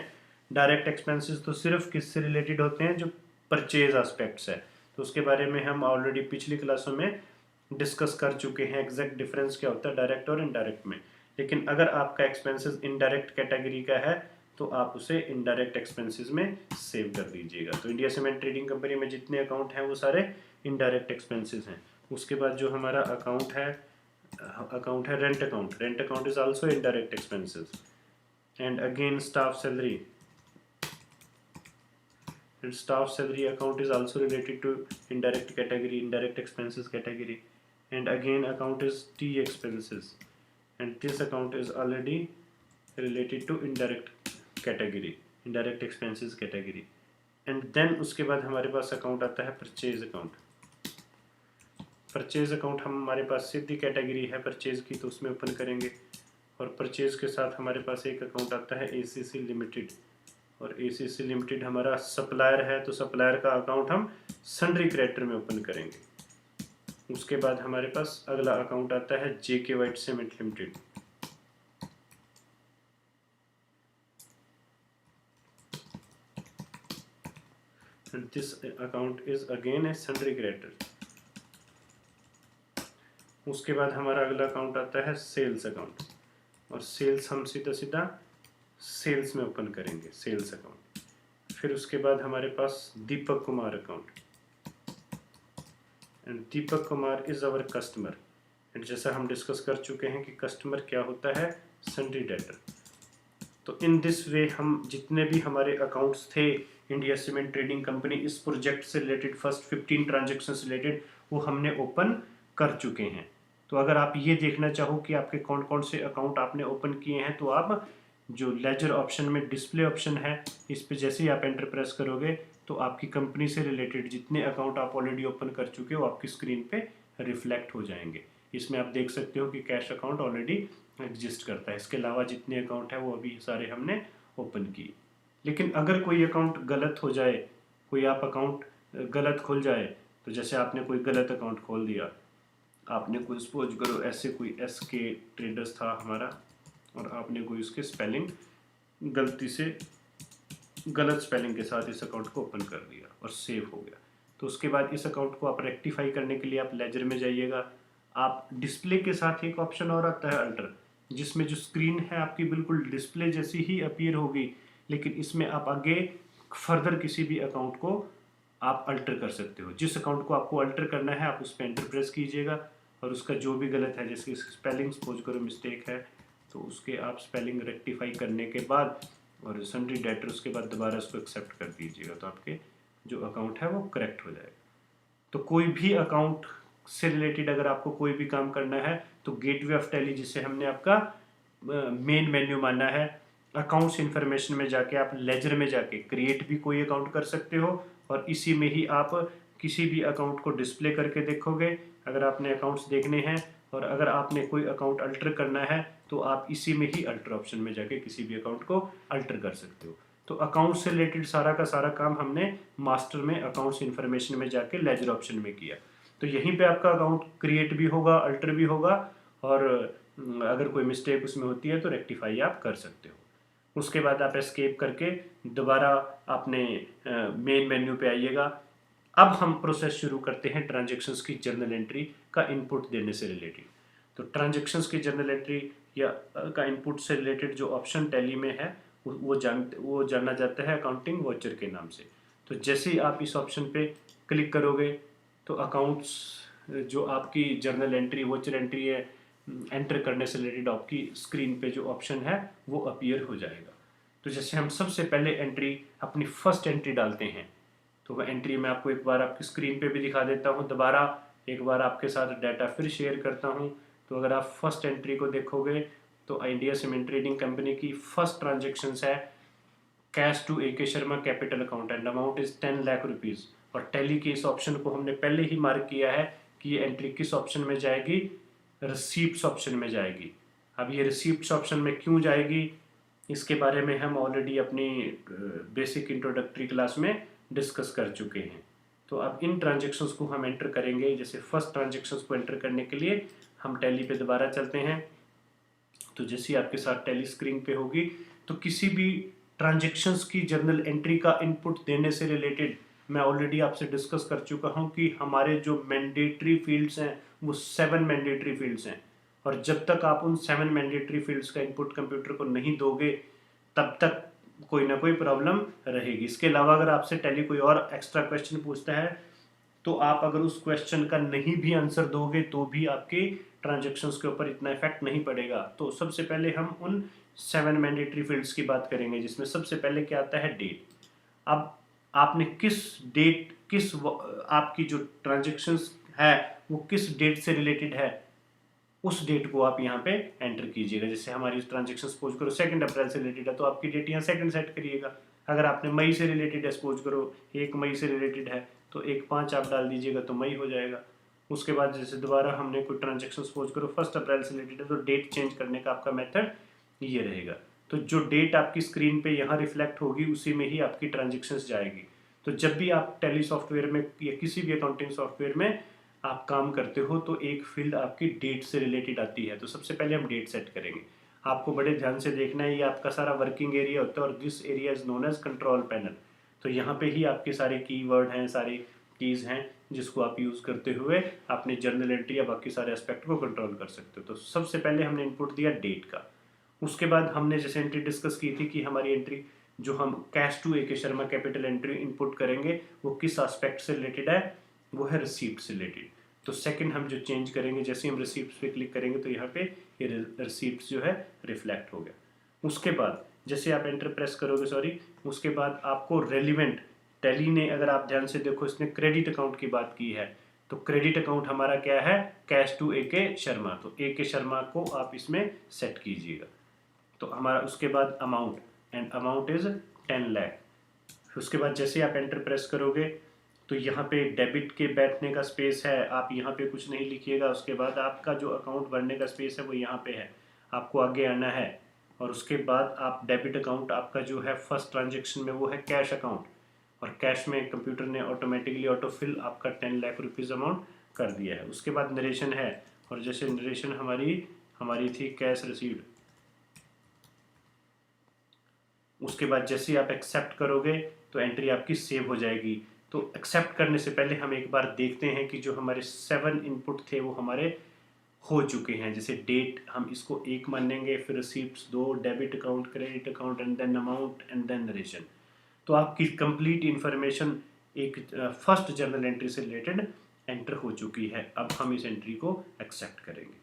डायरेक्ट एक्सपेंसेस तो सिर्फ किससे रिलेटेड होते हैं, जो परचेज एस्पेक्ट्स है, तो उसके बारे में हम ऑलरेडी पिछली क्लासों में डिस्कस कर चुके हैं एग्जैक्ट डिफरेंस क्या होता है डायरेक्ट और इनडायरेक्ट में। लेकिन अगर आपका एक्सपेंसेस इनडायरेक्ट कैटेगरी का है तो आप उसे इनडायरेक्ट एक्सपेंसेस में सेव कर दीजिएगा। तो इंडिया सीमेंट ट्रेडिंग कंपनी में जितने अकाउंट हैं वो सारे इनडायरेक्ट एक्सपेंसेस हैं। उसके बाद जो हमारा अकाउंट है rent account. Rent account is also indirect expenses, and again staff salary, and staff salary account is also related to indirect category, indirect expenses category, and again account is T expenses, and this account is already related to indirect category, indirect expenses category. and then उसके बाद हमारे पास अकाउंट आता है परचेज अकाउंट। परचेज अकाउंट हमारे पास सीधी कैटेगरी है परचेज की, तो उसमें ओपन करेंगे, और परचेज के साथ हमारे पास एक अकाउंट आता है एसीसी लिमिटेड, और एसीसी लिमिटेड हमारा सप्लायर है, तो सप्लायर का अकाउंट हम सन्ड्री क्रेडिटर में ओपन करेंगे। उसके बाद हमारे पास अगला अकाउंट आता है JK white cement limited, and this account is again a sundry creditor. उसके बाद हमारा अगला अकाउंट आता है सेल्स अकाउंट, और सेल्स हम सीधा सीधा सेल्स में ओपन करेंगे, सेल्स अकाउंट। फिर उसके बाद हमारे पास Deepak Kumar account, and Deepak Kumar is our customer. And जैसा हम डिस्कस कर चुके हैं कि कस्टमर क्या होता है, सन्ड्री डेटर। तो इन दिस वे हम जितने भी हमारे अकाउंट्स थे इंडिया सीमेंट ट्रेडिंग कंपनी इस प्रोजेक्ट से रिलेटेड फर्स्ट 15 ट्रांजेक्शन रिलेटेड वो हमने ओपन कर चुके हैं। तो अगर आप ये देखना चाहो कि आपके कौन कौन से अकाउंट आपने ओपन किए हैं, तो आप जो लेजर ऑप्शन में डिस्प्ले ऑप्शन है इस पे जैसे ही आप एंटर प्रेस करोगे तो आपकी कंपनी से रिलेटेड जितने अकाउंट आप ऑलरेडी ओपन कर चुके हो आपकी स्क्रीन पे रिफ्लेक्ट हो जाएंगे। इसमें आप देख सकते हो कि कैश अकाउंट ऑलरेडी एग्जिस्ट करता है। इसके अलावा जितने अकाउंट है वो अभी सारे हमने ओपन किए। लेकिन अगर कोई अकाउंट गलत हो जाए, कोई आप अकाउंट गलत खुल जाए, तो जैसे आपने कोई गलत अकाउंट खोल दिया, आपने कोई सपोज करो ऐसे कोई SK ट्रेडर्स था हमारा और आपने कोई उसके स्पेलिंग गलती से गलत स्पेलिंग के साथ इस अकाउंट को ओपन कर दिया और सेव हो गया, तो उसके बाद इस अकाउंट को आप रेक्टिफाई करने के लिए आप लेजर में जाइएगा। आप डिस्प्ले के साथ एक ऑप्शन और आता है अल्टर, जिसमें जो स्क्रीन है आपकी बिल्कुल डिस्प्ले जैसी ही अपीयर होगी, लेकिन इसमें आप आगे फर्दर किसी भी अकाउंट को आप अल्टर कर सकते हो। जिस अकाउंट को आपको अल्टर करना है आप उस पर एंटर प्रेस कीजिएगा और उसका जो भी गलत है, जैसे स्पेलिंग सपोज करो मिस्टेक है, तो उसके आप स्पेलिंग रेक्टिफाई करने के बाद और सन्ड्री डेटर उसके बाद दोबारा उसको एक्सेप्ट कर दीजिएगा, तो आपके जो अकाउंट है वो करेक्ट हो जाएगा। तो कोई भी अकाउंट से रिलेटेड अगर आपको कोई भी काम करना है तो गेटवे ऑफ टैली जिसे हमने आपका मेन मेन्यू माना है, अकाउंट्स इन्फॉर्मेशन में जाके आप लेजर में जाके क्रिएट भी कोई अकाउंट कर सकते हो और इसी में ही आप किसी भी अकाउंट को डिस्प्ले करके देखोगे। अगर आपने अकाउंट्स देखने हैं और अगर आपने कोई अकाउंट अल्टर करना है तो आप इसी में ही अल्टर ऑप्शन में जाके किसी भी अकाउंट को अल्टर कर सकते हो। तो अकाउंट से रिलेटेड सारा का सारा काम हमने मास्टर में अकाउंट्स इन्फॉर्मेशन में जाके लेजर ऑप्शन में किया। तो यहीं पे आपका अकाउंट क्रिएट भी होगा, अल्टर भी होगा और अगर कोई मिस्टेक उसमें होती है तो रेक्टिफाई आप कर सकते हो। उसके बाद आप एस्केप करके दोबारा अपने मेन मेन्यू पे आइएगा। अब हम प्रोसेस शुरू करते हैं ट्रांजेक्शन्स की जर्नल एंट्री का इनपुट देने से रिलेटेड। तो ट्रांजेक्शन्स की जर्नल एंट्री या का इनपुट से रिलेटेड जो ऑप्शन टैली में है वो जाना जाता है अकाउंटिंग वॉचर के नाम से। तो जैसे ही आप इस ऑप्शन पे क्लिक करोगे तो अकाउंट्स जो आपकी जर्नल एंट्री वॉचर एंट्री है एंटर करने से रिलेटेड आपकी स्क्रीन पे जो ऑप्शन है वो अपीयर हो जाएगा। तो जैसे हम सबसे पहले एंट्री अपनी फर्स्ट एंट्री डालते हैं, तो वह एंट्री मैं आपको एक बार आपकी स्क्रीन पे भी दिखा देता हूँ, दोबारा एक बार आपके साथ डाटा फिर शेयर करता हूँ। तो अगर आप फर्स्ट एंट्री को देखोगे तो इंडिया सीमेंट ट्रेडिंग कंपनी की फर्स्ट ट्रांजेक्शन्स है cash to AK Sharma capital account and amount is 10 lakh rupees. और टैली के इस ऑप्शन को हमने पहले ही मार्क किया है कि ये एंट्री किस ऑप्शन में जाएगी, रिसीप्ट्स ऑप्शन में जाएगी। अब ये रिसीप्ट्स ऑप्शन में क्यों जाएगी इसके बारे में हम ऑलरेडी अपनी बेसिक इंट्रोडक्टरी क्लास में डिस्कस कर चुके हैं। तो अब इन ट्रांजेक्शन्स को हम एंटर करेंगे। जैसे फर्स्ट ट्रांजेक्शन्स को एंटर करने के लिए हम टैली पे दोबारा चलते हैं। तो जैसे ही आपके साथ टैली स्क्रीन पे होगी तो किसी भी ट्रांजेक्शन्स की जर्नल एंट्री का इनपुट देने से रिलेटेड मैं ऑलरेडी आपसे डिस्कस कर चुका हूं कि हमारे जो मैंडेटरी फील्ड्स हैं वो 7 मैंडेटरी फील्ड्स हैं और जब तक आप उन 7 मैंडेटरी फील्ड्स का इनपुट कंप्यूटर को नहीं दोगे तब तक कोई ना कोई प्रॉब्लम रहेगी। इसके अलावा अगर आपसे टैली कोई और एक्स्ट्रा क्वेश्चन पूछता है तो आप अगर उस क्वेश्चन का नहीं भी आंसर दोगे तो भी आपके ट्रांजेक्शन्स के ऊपर इतना इफेक्ट नहीं पड़ेगा। तो सबसे पहले हम उन 7 मैंडेटरी फील्ड्स की बात करेंगे जिसमें सबसे पहले क्या आता है, डेट। अब आपने किस डेट आपकी जो ट्रांजेक्शन्स है वो किस डेट से रिलेटेड है उस डेट को आप यहाँ पे एंटर कीजिएगा। जैसे हमारी ट्रांजेक्शन सपोज करो 2 अप्रैल से रिलेटेड है तो आपकी डेट यहाँ 2 सेट करिएगा। अगर आपने मई से रिलेटेड है, सपोज करो 1 मई से रिलेटेड है तो 1/5 आप डाल दीजिएगा तो मई हो जाएगा। उसके बाद जैसे दोबारा हमने कोई ट्रांजेक्शन सपोज करो 1 अप्रैल से रिलेटेड है तो डेट चेंज करने का आपका मेथड ये रहेगा। तो जो डेट आपकी स्क्रीन पे यहाँ रिफ्लेक्ट होगी उसी में ही आपकी ट्रांजेक्शन्स जाएगी। तो जब भी आप टैली सॉफ्टवेयर में या किसी भी अकाउंटिंग सॉफ्टवेयर में आप काम करते हो तो एक फील्ड आपकी डेट से रिलेटेड आती है। तो सबसे पहले हम डेट सेट करेंगे। आपको बड़े ध्यान से देखना है, ये आपका सारा वर्किंग एरिया होता है और this area is known as control panel. तो यहाँ पे ही आपके सारे कीवर्ड हैं, सारी कीज़ हैं जिसको आप यूज़ करते हुए अपने जर्नल एंट्री या बाकी सारे एस्पेक्ट को कंट्रोल कर सकते हो। तो सबसे पहले हमने इनपुट दिया डेट का। उसके बाद हमने जैसे एंट्री डिस्कस की थी कि हमारी एंट्री जो हम कैश टू ए के शर्मा कैपिटल एंट्री इनपुट करेंगे वो किस एस्पेक्ट से रिलेटेड है, वो है रिसीप्ट से रिलेटेड। तो सेकंड हम जो चेंज करेंगे, जैसे हम रिसीप्ट पे क्लिक करेंगे तो यहाँ पे ये रिसीप्ट जो है रिफ्लेक्ट हो गया। उसके बाद जैसे आप एंटर प्रेस करोगे, सॉरी, उसके बाद आपको रेलिवेंट, टैली ने अगर आप ध्यान से देखो इसने क्रेडिट अकाउंट की बात की है, तो क्रेडिट अकाउंट हमारा क्या है, कैश टू ए के शर्मा, तो ए के शर्मा को आप इसमें सेट कीजिएगा। तो हमारा उसके बाद amount, and amount is 10 lakh. उसके बाद जैसे आप एंटर प्रेस करोगे तो यहाँ पे डेबिट के बैठने का स्पेस है, आप यहाँ पे कुछ नहीं लिखिएगा। उसके बाद आपका जो अकाउंट भरने का स्पेस है वो यहाँ पे है, आपको आगे आना है। और उसके बाद आप डेबिट अकाउंट आपका जो है फर्स्ट ट्रांजेक्शन में वो है कैश अकाउंट, और कैश में कंप्यूटर ने ऑटोमेटिकली ऑटोफिल आपका 10 लाख रुपीज़ अमाउंट कर दिया है। उसके बाद नरेशन है, और जैसे नरेशन हमारी थी कैश रिसीव्ड। उसके बाद जैसे आप एक्सेप्ट करोगे तो एंट्री आपकी सेव हो जाएगी। तो एक्सेप्ट करने से पहले हम एक बार देखते हैं कि जो हमारे 7 इनपुट थे वो हमारे हो चुके हैं। जैसे डेट हम इसको 1 मानेंगे, फिर receipts 2, debit account, credit account, and then amount, and then narration. तो आपकी कंप्लीट इंफॉर्मेशन एक फर्स्ट जर्नल एंट्री से रिलेटेड एंटर हो चुकी है। अब हम इस एंट्री को एक्सेप्ट करेंगे।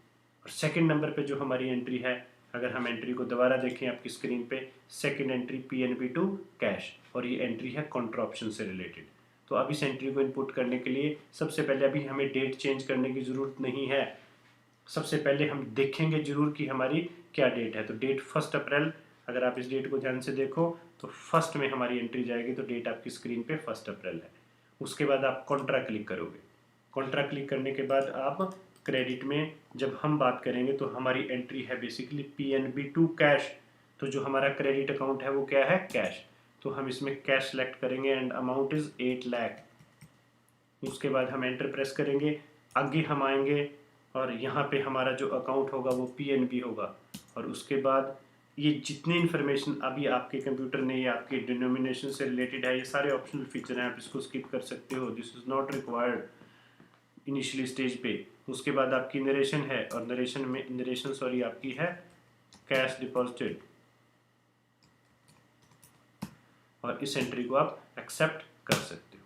और सेकंड नंबर पे जो हमारी एंट्री है, अगर हम एंट्री को दोबारा देखें आपकी स्क्रीन पे, second entry PNB to cash, और ये एंट्री है कॉन्ट्रा ऑप्शन से रिलेटेड। तो अब इस एंट्री को इनपुट करने के लिए सबसे पहले अभी हमें डेट चेंज करने की ज़रूरत नहीं है। सबसे पहले हम देखेंगे जरूर कि हमारी क्या डेट है। तो डेट 1 अप्रैल, अगर आप इस डेट को ध्यान से देखो तो फर्स्ट में हमारी एंट्री जाएगी, तो डेट आपकी स्क्रीन पे 1 अप्रैल है। उसके बाद आप कॉन्ट्रा क्लिक करोगे। कॉन्ट्रा क्लिक करने के बाद आप क्रेडिट में जब हम बात करेंगे तो हमारी एंट्री है बेसिकली पीएनबी टू कैश। तो जो हमारा क्रेडिट अकाउंट है वो क्या है, कैश। तो हम इसमें कैश सेलेक्ट करेंगे एंड अमाउंट इज 8 लाख। उसके बाद हम एंटर प्रेस करेंगे, आगे हम आएंगे और यहाँ पे हमारा जो अकाउंट होगा वो पीएनबी होगा। और उसके बाद ये जितनी इन्फॉर्मेशन अभी आपके कंप्यूटर ने या आपके डिनोमिनेशन से रिलेटेड है, ये सारे ऑप्शनल फीचर हैं, आप इसको स्किप कर सकते हो, this is not required initially stage पे। उसके बाद आपकी नरेशन है, और नरेशन आपकी है कैश डिपॉजिटेड, और इस एंट्री को आप एक्सेप्ट कर सकते हो।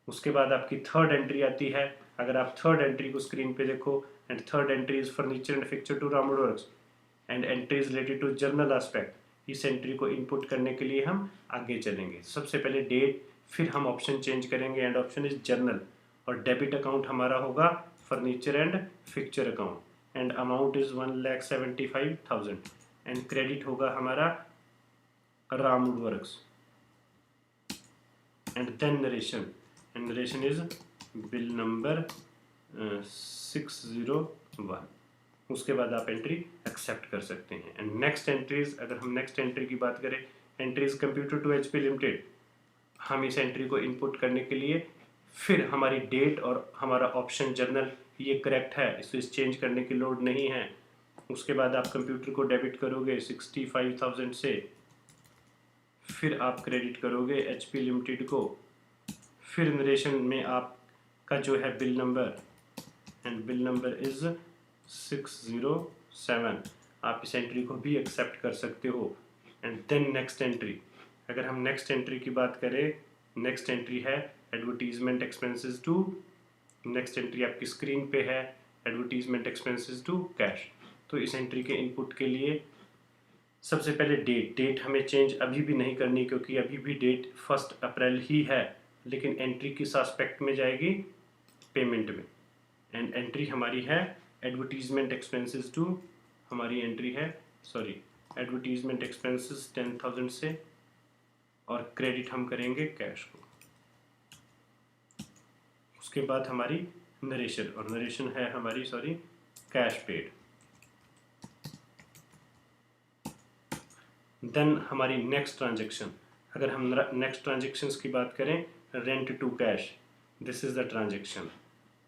उसके बाद आपकी थर्ड एंट्री आती है। अगर आप थर्ड एंट्री को स्क्रीन पे देखो, and third entry is furniture and fixture to Ramwood works and entry is related to journal aspect. इस एंट्री को इनपुट करने के लिए हम आगे चलेंगे। सबसे पहले डेट, फिर हम ऑप्शन चेंज करेंगे एंड ऑप्शन इज जर्नल, और डेबिट अकाउंट हमारा होगा furniture and fixture account, and amount is 1,75,000, and credit होगा हमारा Ramwood works, and then narration, and narration is bill number 601। उसके बाद आप एंट्री एक्सेप्ट कर सकते हैं। एंड नेक्स्ट एंट्रीज, अगर हम नेक्स्ट एंट्री की बात करें, entries computer to HP limited, हम इस एंट्री को इनपुट करने के लिए फिर हमारी डेट और हमारा ऑप्शन जर्नल ये करेक्ट है, इसको इस चेंज करने की लोड नहीं है। उसके बाद आप कंप्यूटर को डेबिट करोगे 65,000 से, फिर आप क्रेडिट करोगे एचपी लिमिटेड को, फिर नरेशन में आपका जो है bill number, and bill number is 607। आप इस एंट्री को भी एक्सेप्ट कर सकते हो। एंड देन नेक्स्ट एंट्री, अगर हम नेक्स्ट एंट्री की बात करें, नेक्स्ट एंट्री है advertisement expenses to, next entry आपकी स्क्रीन पे है एडवर्टीजमेंट एक्सपेंसेस टू कैश। तो इस एंट्री के इनपुट के लिए सबसे पहले डेट हमें चेंज अभी भी नहीं करनी, क्योंकि अभी भी डेट 1 अप्रैल ही है, लेकिन एंट्री किस एस्पेक्ट में जाएगी, पेमेंट में। एंड एंट्री हमारी है एडवर्टीजमेंट एक्सपेंसेस टू, हमारी एंट्री है एडवर्टीजमेंट एक्सपेंसेस 10,000 से, और क्रेडिट हम करेंगे कैश को। उसके बाद हमारी नरेशन, और नरेशन है हमारी कैश पेड। देन हमारी नेक्स्ट ट्रांजेक्शन, अगर हम नेक्स्ट ट्रांजेक्शन्स की बात करें, rent to cash, this is the transaction,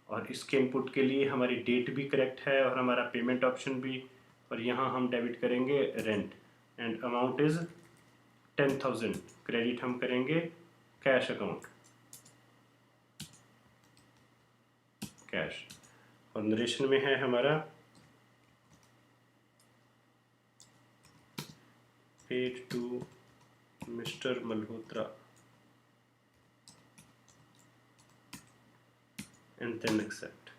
और इसके इनपुट के लिए हमारी डेट भी करेक्ट है और हमारा पेमेंट ऑप्शन भी, और यहाँ हम डेबिट करेंगे rent, and amount is 10,000, credit हम करेंगे कैश अकाउंट, कैश, और नरेशन में है हमारा paid to mister Malhotra and then accept.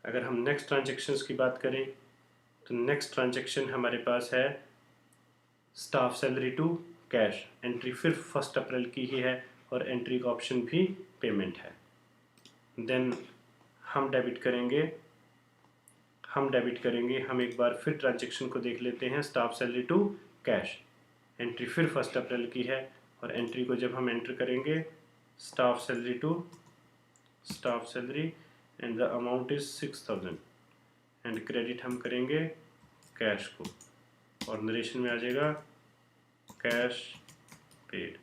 अगर हम नेक्स्ट ट्रांजेक्शन्स की बात करें तो नेक्स्ट ट्रांजेक्शन हमारे पास है staff salary to cash. Entry फिर 1 अप्रैल की ही है और एंट्री का ऑप्शन भी पेमेंट है। देन हम डेबिट करेंगे हम एक बार फिर ट्रांजेक्शन को देख लेते हैं। Staff salary to cash, entry फिर 1 अप्रैल की है और एंट्री को जब हम एंटर करेंगे staff salary and the amount is 6000 and credit हम करेंगे कैश को और नरेशन में आ जाएगा कैश पेड।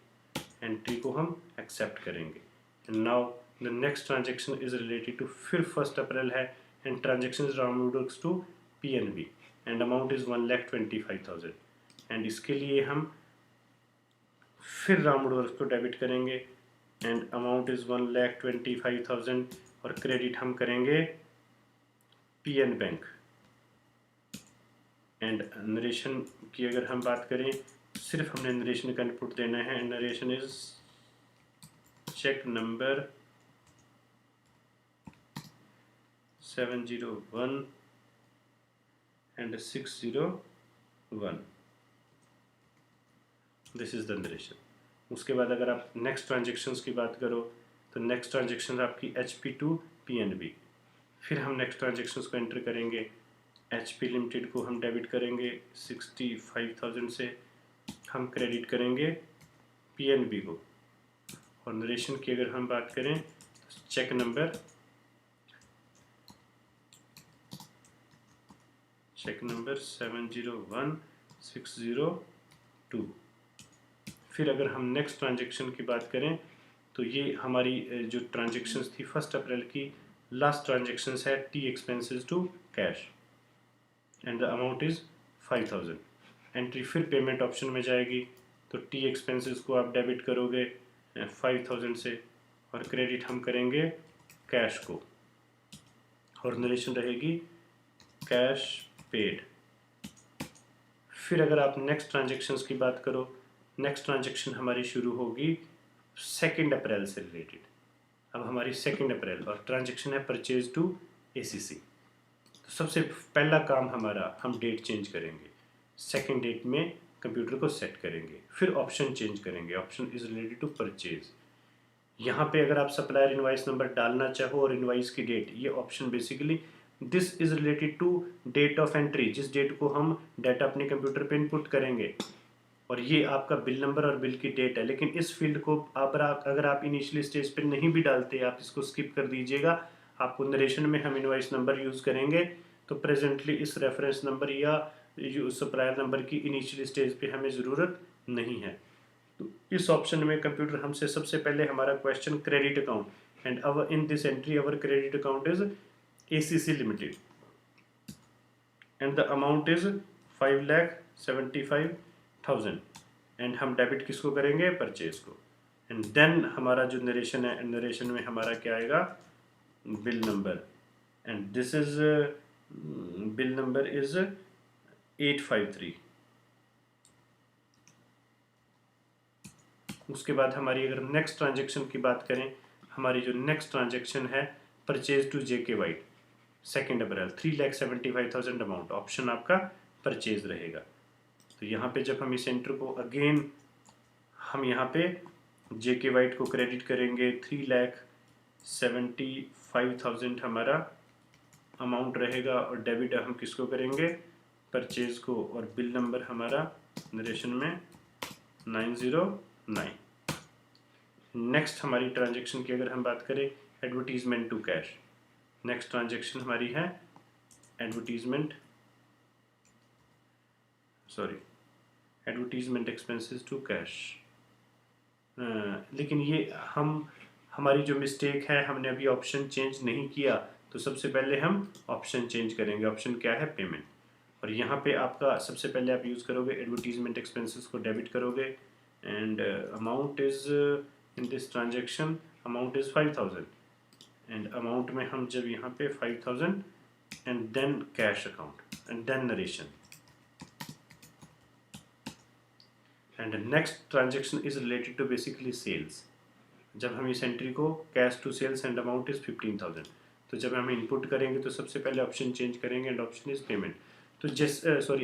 एंट्री को हम एक्सेप्ट करेंगे। And now the next transaction is related to फिर 1 अप्रैल है and transaction round to PNB and amount is 1,25,000 and इसके लिए हम फिर राउंड वर्क को डेबिट करेंगे एंड अमाउंट इज 1,25,000 और क्रेडिट हम करेंगे पीएन बैंक। एंड नरेशन की अगर हम बात करें सिर्फ हमने नरेशन का इनपुट देना है। Narration is cheque number 701 and 601। This is the narration. उसके बाद अगर आप नेक्स्ट ट्रांजेक्शन्स की बात करो तो नेक्स्ट ट्रांजेक्शन आपकी HP टू PNB। फिर हम नेक्स्ट ट्रांजेक्शन्स को एंटर करेंगे। HP लिमिटेड को हम डेबिट करेंगे 65,000 से, हम क्रेडिट करेंगे PNB को और नरेशन की अगर हम बात करें तो चेक नंबर 701,602। फिर अगर हम नेक्स्ट ट्रांजेक्शन की बात करें तो ये हमारी जो ट्रांजेक्शन्स थी 1 अप्रैल की लास्ट ट्रांजेक्शन्स है tea expenses to cash and the amount is 5,000। Entry फिर पेमेंट ऑप्शन में जाएगी तो टी एक्सपेंसेस को आप डेबिट करोगे 5,000 से और क्रेडिट हम करेंगे कैश को और नरेशन रहेगी कैश पेड। फिर अगर आप नेक्स्ट ट्रांजेक्शन्स की बात करो, नेक्स्ट ट्रांजेक्शन हमारी शुरू होगी 2 अप्रैल से रिलेटेड। अब हमारी 2 अप्रैल और ट्रांजेक्शन है परचेज टू ACC। तो सबसे पहला काम हमारा, हम डेट चेंज करेंगे। 2 डेट में कंप्यूटर को सेट करेंगे, फिर ऑप्शन चेंज करेंगे। Option is related to purchase. यहाँ पे अगर आप सप्लायर इनवाइस नंबर डालना चाहो और इनवाइस की डेट, ये option basically this is related to date of entry, जिस डेट को हम डाटा अपने कंप्यूटर पे इनपुट करेंगे, और ये आपका बिल नंबर और बिल की डेट है। लेकिन इस फील्ड को अगर आप इनिशियली स्टेज पे नहीं भी डालते, आप इसको स्किप कर दीजिएगा। आपको नरेशन में हम इनवाइस नंबर यूज़ करेंगे तो प्रेजेंटली इस रेफरेंस नंबर या सप्लायर नंबर की इनिशियली स्टेज पे हमें ज़रूरत नहीं है। तो इस ऑप्शन में कंप्यूटर हमसे सबसे पहले हमारा question credit account and our in this entry our credit account is ACC limited and the amount is 5,75,000 and हम डेबिट किसको करेंगे, परचेज को। एंड देन हमारा जो नरेशन है, नरेशन में हमारा क्या आएगा, bill number and this is bill number is 853। उसके बाद हमारी अगर नेक्स्ट ट्रांजेक्शन की बात करें, हमारी जो नेक्स्ट ट्रांजेक्शन है purchase to JK white 2 April 3,75,000 amount. Option आपका परचेज रहेगा। तो यहाँ पे जब हम इस एंटर को अगेन हम यहाँ पे JK वाइट को क्रेडिट करेंगे 3,75,000 हमारा अमाउंट रहेगा और डेबिट हम किसको करेंगे, परचेज को, और बिल नंबर हमारा नरेशन में 909। नेक्स्ट हमारी ट्रांजेक्शन की अगर हम बात करें advertisement to cash, next transaction हमारी है एडवर्टीजमेंट एक्सपेंसेस टू कैश। लेकिन ये हमारी जो मिस्टेक है, हमने अभी ऑप्शन चेंज नहीं किया, तो सबसे पहले हम ऑप्शन चेंज करेंगे। ऑप्शन क्या है, पेमेंट। और यहाँ पे आपका सबसे पहले आप यूज़ करोगे एडवर्टीजमेंट एक्सपेंसेस को डेबिट करोगे and amount is in this transaction amount is 5,000 and amount में हम जब यहाँ पे 5,000 and then cash account and then narration and next transaction is related to basically sales. जब हम इस एंट्री को cash to sales and amount is 15,000, तो जब हम इनपुट करेंगे तो सबसे पहले ऑप्शन चेंज करेंगे एंड ऑप्शन इज पेमेंट। तो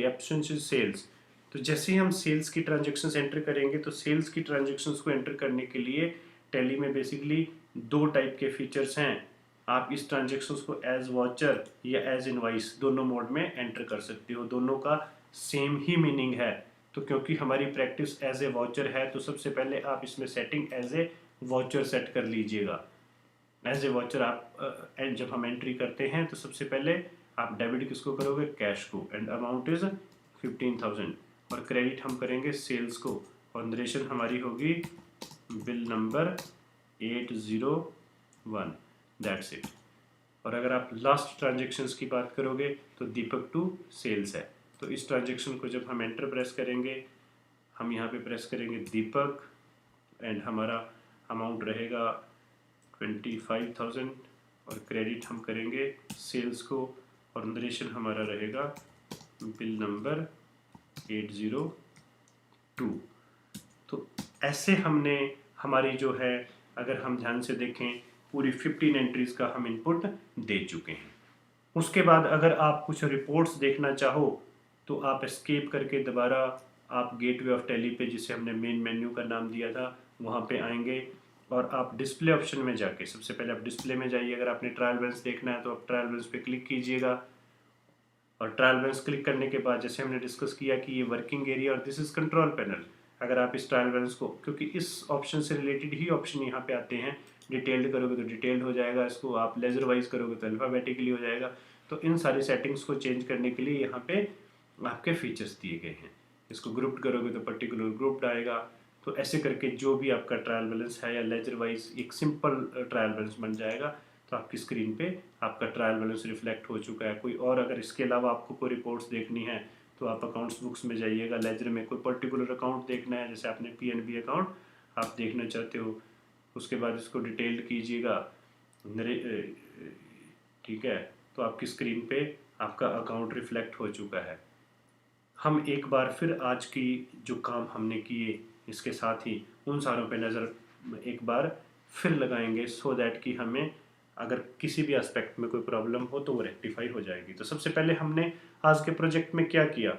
ऑप्शन इज सेल्स। तो जैसे ही हम सेल्स की ट्रांजेक्शन्स एंटर करेंगे तो सेल्स की ट्रांजेक्शन्स को एंटर करने के लिए टैली में बेसिकली दो टाइप के फीचर्स हैं। आप इस ट्रांजेक्शन्स को एज वॉचर या एज इनवाइस दोनों मोड में एंटर कर सकते हो। दोनों का सेम ही मीनिंग है। तो क्योंकि हमारी प्रैक्टिस एज ए वॉचर है तो सबसे पहले आप इसमें setting as a voucher set कर लीजिएगा। एज ए वॉचर आप जब हम एंट्री करते हैं तो सबसे पहले आप डेबिट किसको करोगे, कैश को, एंड अमाउंट इज 15,000, और क्रेडिट हम करेंगे सेल्स को, और नरेशन हमारी होगी बिल नंबर 801, दैट्स इट। और अगर आप लास्ट ट्रांजेक्शन्स की बात करोगे तो दीपक टू सेल्स है। तो इस ट्रांजेक्शन को जब हम एंटर प्रेस करेंगे, हम यहाँ पे प्रेस करेंगे दीपक एंड हमारा अमाउंट रहेगा 25,000, और क्रेडिट हम करेंगे सेल्स को, और नरेशन हमारा रहेगा बिल नंबर 802। तो ऐसे हमने हमारी जो है, अगर हम ध्यान से देखें, पूरी 15 एंट्रीज का हम इनपुट दे चुके हैं। उसके बाद अगर आप कुछ रिपोर्ट्स देखना चाहो तो आप एस्केप करके दोबारा आप गेटवे ऑफ टैली पे, जिसे हमने मेन मेन्यू का नाम दिया था, वहाँ पे आएंगे और आप डिस्प्ले ऑप्शन में जाके सबसे पहले आप डिस्प्ले में जाइए। अगर आपने ट्रायल बैलेंस देखना है तो आप ट्रायल बैलेंस पे क्लिक कीजिएगा, और ट्रायल बैलेंस क्लिक करने के बाद जैसे हमने डिस्कस किया कि ये वर्किंग एरिया और दिस इज कंट्रोल पैनल। अगर आप इस ट्रायल बैलेंस को, क्योंकि इस ऑप्शन से रिलेटेड ही ऑप्शन यहाँ पे आते हैं, डिटेल्ड करोगे तो डिटेल्ड हो जाएगा, इसको आप लेजर वाइज करोगे तो अल्फाबेटिकली हो जाएगा। तो इन सारी सेटिंग्स को चेंज करने के लिए यहाँ पे आपके फीचर्स दिए गए हैं। इसको ग्रुप्ड करोगे तो पर्टिकुलर ग्रुप्ड आएगा। तो ऐसे करके जो भी आपका ट्रायल बैलेंस है या लेजर वाइज एक सिंपल ट्रायल बैलेंस बन जाएगा। तो आपकी स्क्रीन पे आपका ट्रायल बैलेंस रिफ्लेक्ट हो चुका है। कोई और अगर इसके अलावा आपको कोई रिपोर्ट्स देखनी है तो आप अकाउंट्स बुक्स में जाइएगा, लेजर में कोई पर्टिकुलर अकाउंट देखना है, जैसे आपने पीएनबी अकाउंट आप देखना चाहते हो, उसके बाद इसको डिटेल्ड कीजिएगा, ठीक है। तो आपकी स्क्रीन पे आपका अकाउंट रिफ्लेक्ट हो चुका है। हम एक बार फिर आज की जो काम हमने किए इसके साथ ही उन सारों पे नज़र एक बार फिर लगाएंगे, सो दैट कि हमें अगर किसी भी एस्पेक्ट में कोई प्रॉब्लम हो तो वो रेक्टिफाई हो जाएगी। तो सबसे पहले हमने आज के प्रोजेक्ट में क्या किया,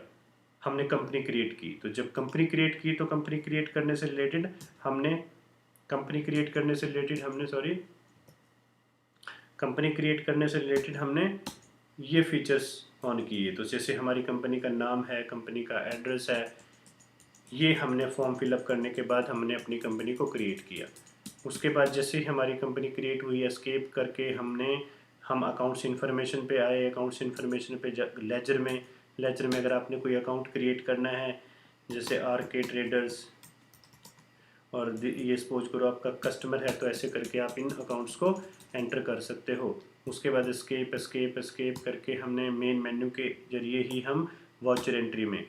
हमने कंपनी क्रिएट की। तो जब कंपनी क्रिएट की तो कंपनी क्रिएट करने से रिलेटेड हमने कंपनी क्रिएट करने से रिलेटेड हमने ये फीचर्स ऑन किए। तो जैसे हमारी कंपनी का नाम है, कंपनी का एड्रेस है, ये हमने फॉर्म फिलअप करने के बाद हमने अपनी कंपनी को क्रिएट किया। उसके बाद जैसे ही हमारी कंपनी क्रिएट हुई, एस्केप करके हम अकाउंट्स इन्फॉर्मेशन पे आए। अकाउंट्स इन्फॉर्मेशन पे लेजर में अगर आपने कोई अकाउंट क्रिएट करना है, जैसे आरके ट्रेडर्स, और ये सपोज करो आपका कस्टमर है, तो ऐसे करके आप इन अकाउंट्स को एंटर कर सकते हो। उसके बाद एस्केप करके हमने मेन मेन्यू के जरिए ही हम वाउचर एंट्री में,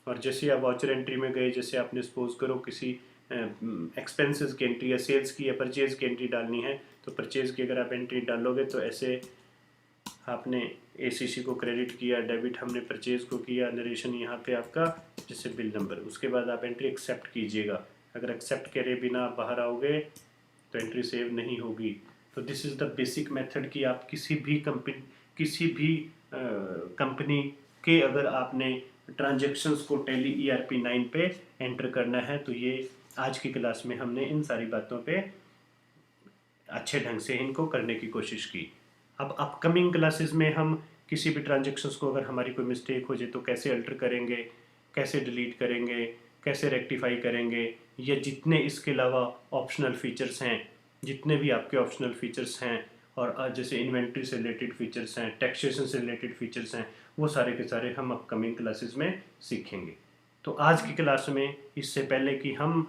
और जैसे आप वाउचर एंट्री में गए, जैसे आपने सपोज करो किसी एक्सपेंसेस की एंट्री या सेल्स की या परचेज़ की एंट्री डालनी है, तो परचेज़ की अगर आप एंट्री डालोगे तो ऐसे आपने एसीसी को क्रेडिट किया, डेबिट हमने परचेज़ को किया, नरेशन यहाँ पे आपका जैसे बिल नंबर, उसके बाद आप एंट्री एक्सेप्ट कीजिएगा। अगर एक्सेप्ट करे बिना आप बाहर आओगे तो एंट्री सेव नहीं होगी। तो this is the basic method कि आप किसी भी कंपनी के अगर आपने ट्रांजेक्शन्स को टैली ERP 9 पे एंटर करना है, तो ये आज की क्लास में हमने इन सारी बातों पे अच्छे ढंग से इनको करने की कोशिश की। अब अपकमिंग क्लासेस में हम किसी भी ट्रांजेक्शन्स को अगर हमारी कोई मिस्टेक हो जाए तो कैसे अल्टर करेंगे, कैसे डिलीट करेंगे, कैसे रेक्टिफाई करेंगे, या जितने इसके अलावा ऑप्शनल फीचर्स हैं, जितने भी आपके ऑप्शनल फीचर्स हैं, और जैसे इन्वेंट्री से रिलेटेड फीचर्स हैं, टैक्सेशन से रिलेटेड फीचर्स हैं, वो सारे के सारे हम अपकमिंग क्लासेस में सीखेंगे। तो आज की क्लास में, इससे पहले कि हम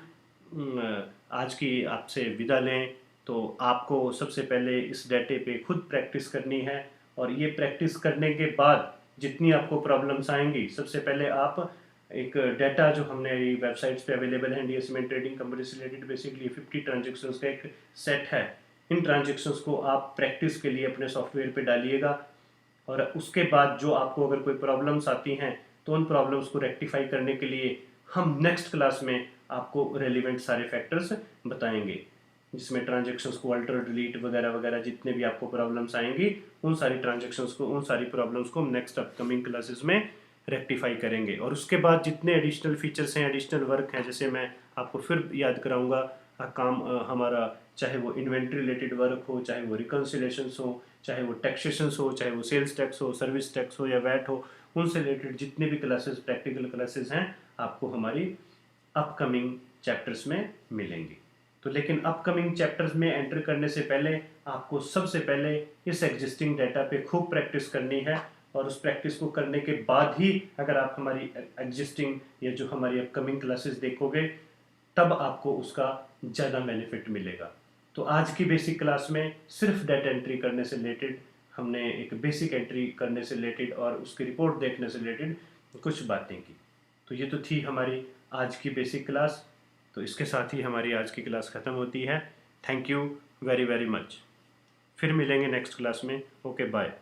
आज की आपसे विदा लें, तो आपको सबसे पहले इस डाटे पे खुद प्रैक्टिस करनी है, और ये प्रैक्टिस करने के बाद जितनी आपको प्रॉब्लम्स आएंगी, सबसे पहले आप एक डाटा जो हमने वेबसाइट्स पे अवेलेबल है, डीएस में ट्रेडिंग कंपनी से रिलेटेड बेसिकली 50 ट्रांजेक्शन्स का एक सेट है। इन ट्रांजेक्शन्स को आप प्रैक्टिस के लिए अपने सॉफ्टवेयर पे डालिएगा, और उसके बाद जो आपको अगर कोई प्रॉब्लम्स आती हैं तो उन प्रॉब्लम्स को रेक्टिफाई करने के लिए हम नेक्स्ट क्लास में आपको रेलिवेंट सारे फैक्टर्स बताएंगे, जिसमें ट्रांजेक्शन्स को अल्टर डिलीट वगैरह वगैरह जितने भी आपको प्रॉब्लम्स आएंगी, उन सारी ट्रांजेक्शन्स को, उन सारी प्रॉब्लम्स को हम नेक्स्ट अपकमिंग क्लासेस में रेक्टिफाई करेंगे। और उसके बाद जितने एडिशनल फीचर्स हैं, एडिशनल वर्क हैं, जैसे मैं आपको फिर याद कराऊंगा, काम हमारा चाहे वो इन्वेंट्री रिलेटेड वर्क हो, चाहे वो रिकन्सिलेशंस हो, चाहे वो टैक्सेशंस हो, चाहे वो सेल्स टैक्स हो, सर्विस टैक्स हो या वैट हो, उनसे रिलेटेड जितने भी क्लासेस, प्रैक्टिकल क्लासेस हैं, आपको हमारी अपकमिंग चैप्टर्स में मिलेंगी। तो लेकिन अपकमिंग चैप्टर्स में एंटर करने से पहले आपको सबसे पहले इस एग्जिस्टिंग डाटा पे खूब प्रैक्टिस करनी है, और उस प्रैक्टिस को करने के बाद ही अगर आप हमारी एग्जिस्टिंग या जो हमारी अपकमिंग क्लासेस देखोगे, तब आपको उसका ज़्यादा बेनिफिट मिलेगा। तो आज की बेसिक क्लास में सिर्फ डाटा एंट्री करने से रिलेटेड हमने एक बेसिक एंट्री करने से रिलेटेड और उसकी रिपोर्ट देखने से रिलेटेड कुछ बातें की। तो ये तो थी हमारी आज की बेसिक क्लास। तो इसके साथ ही हमारी आज की क्लास ख़त्म होती है। Thank you very very much. फिर मिलेंगे नेक्स्ट क्लास में। Okay bye.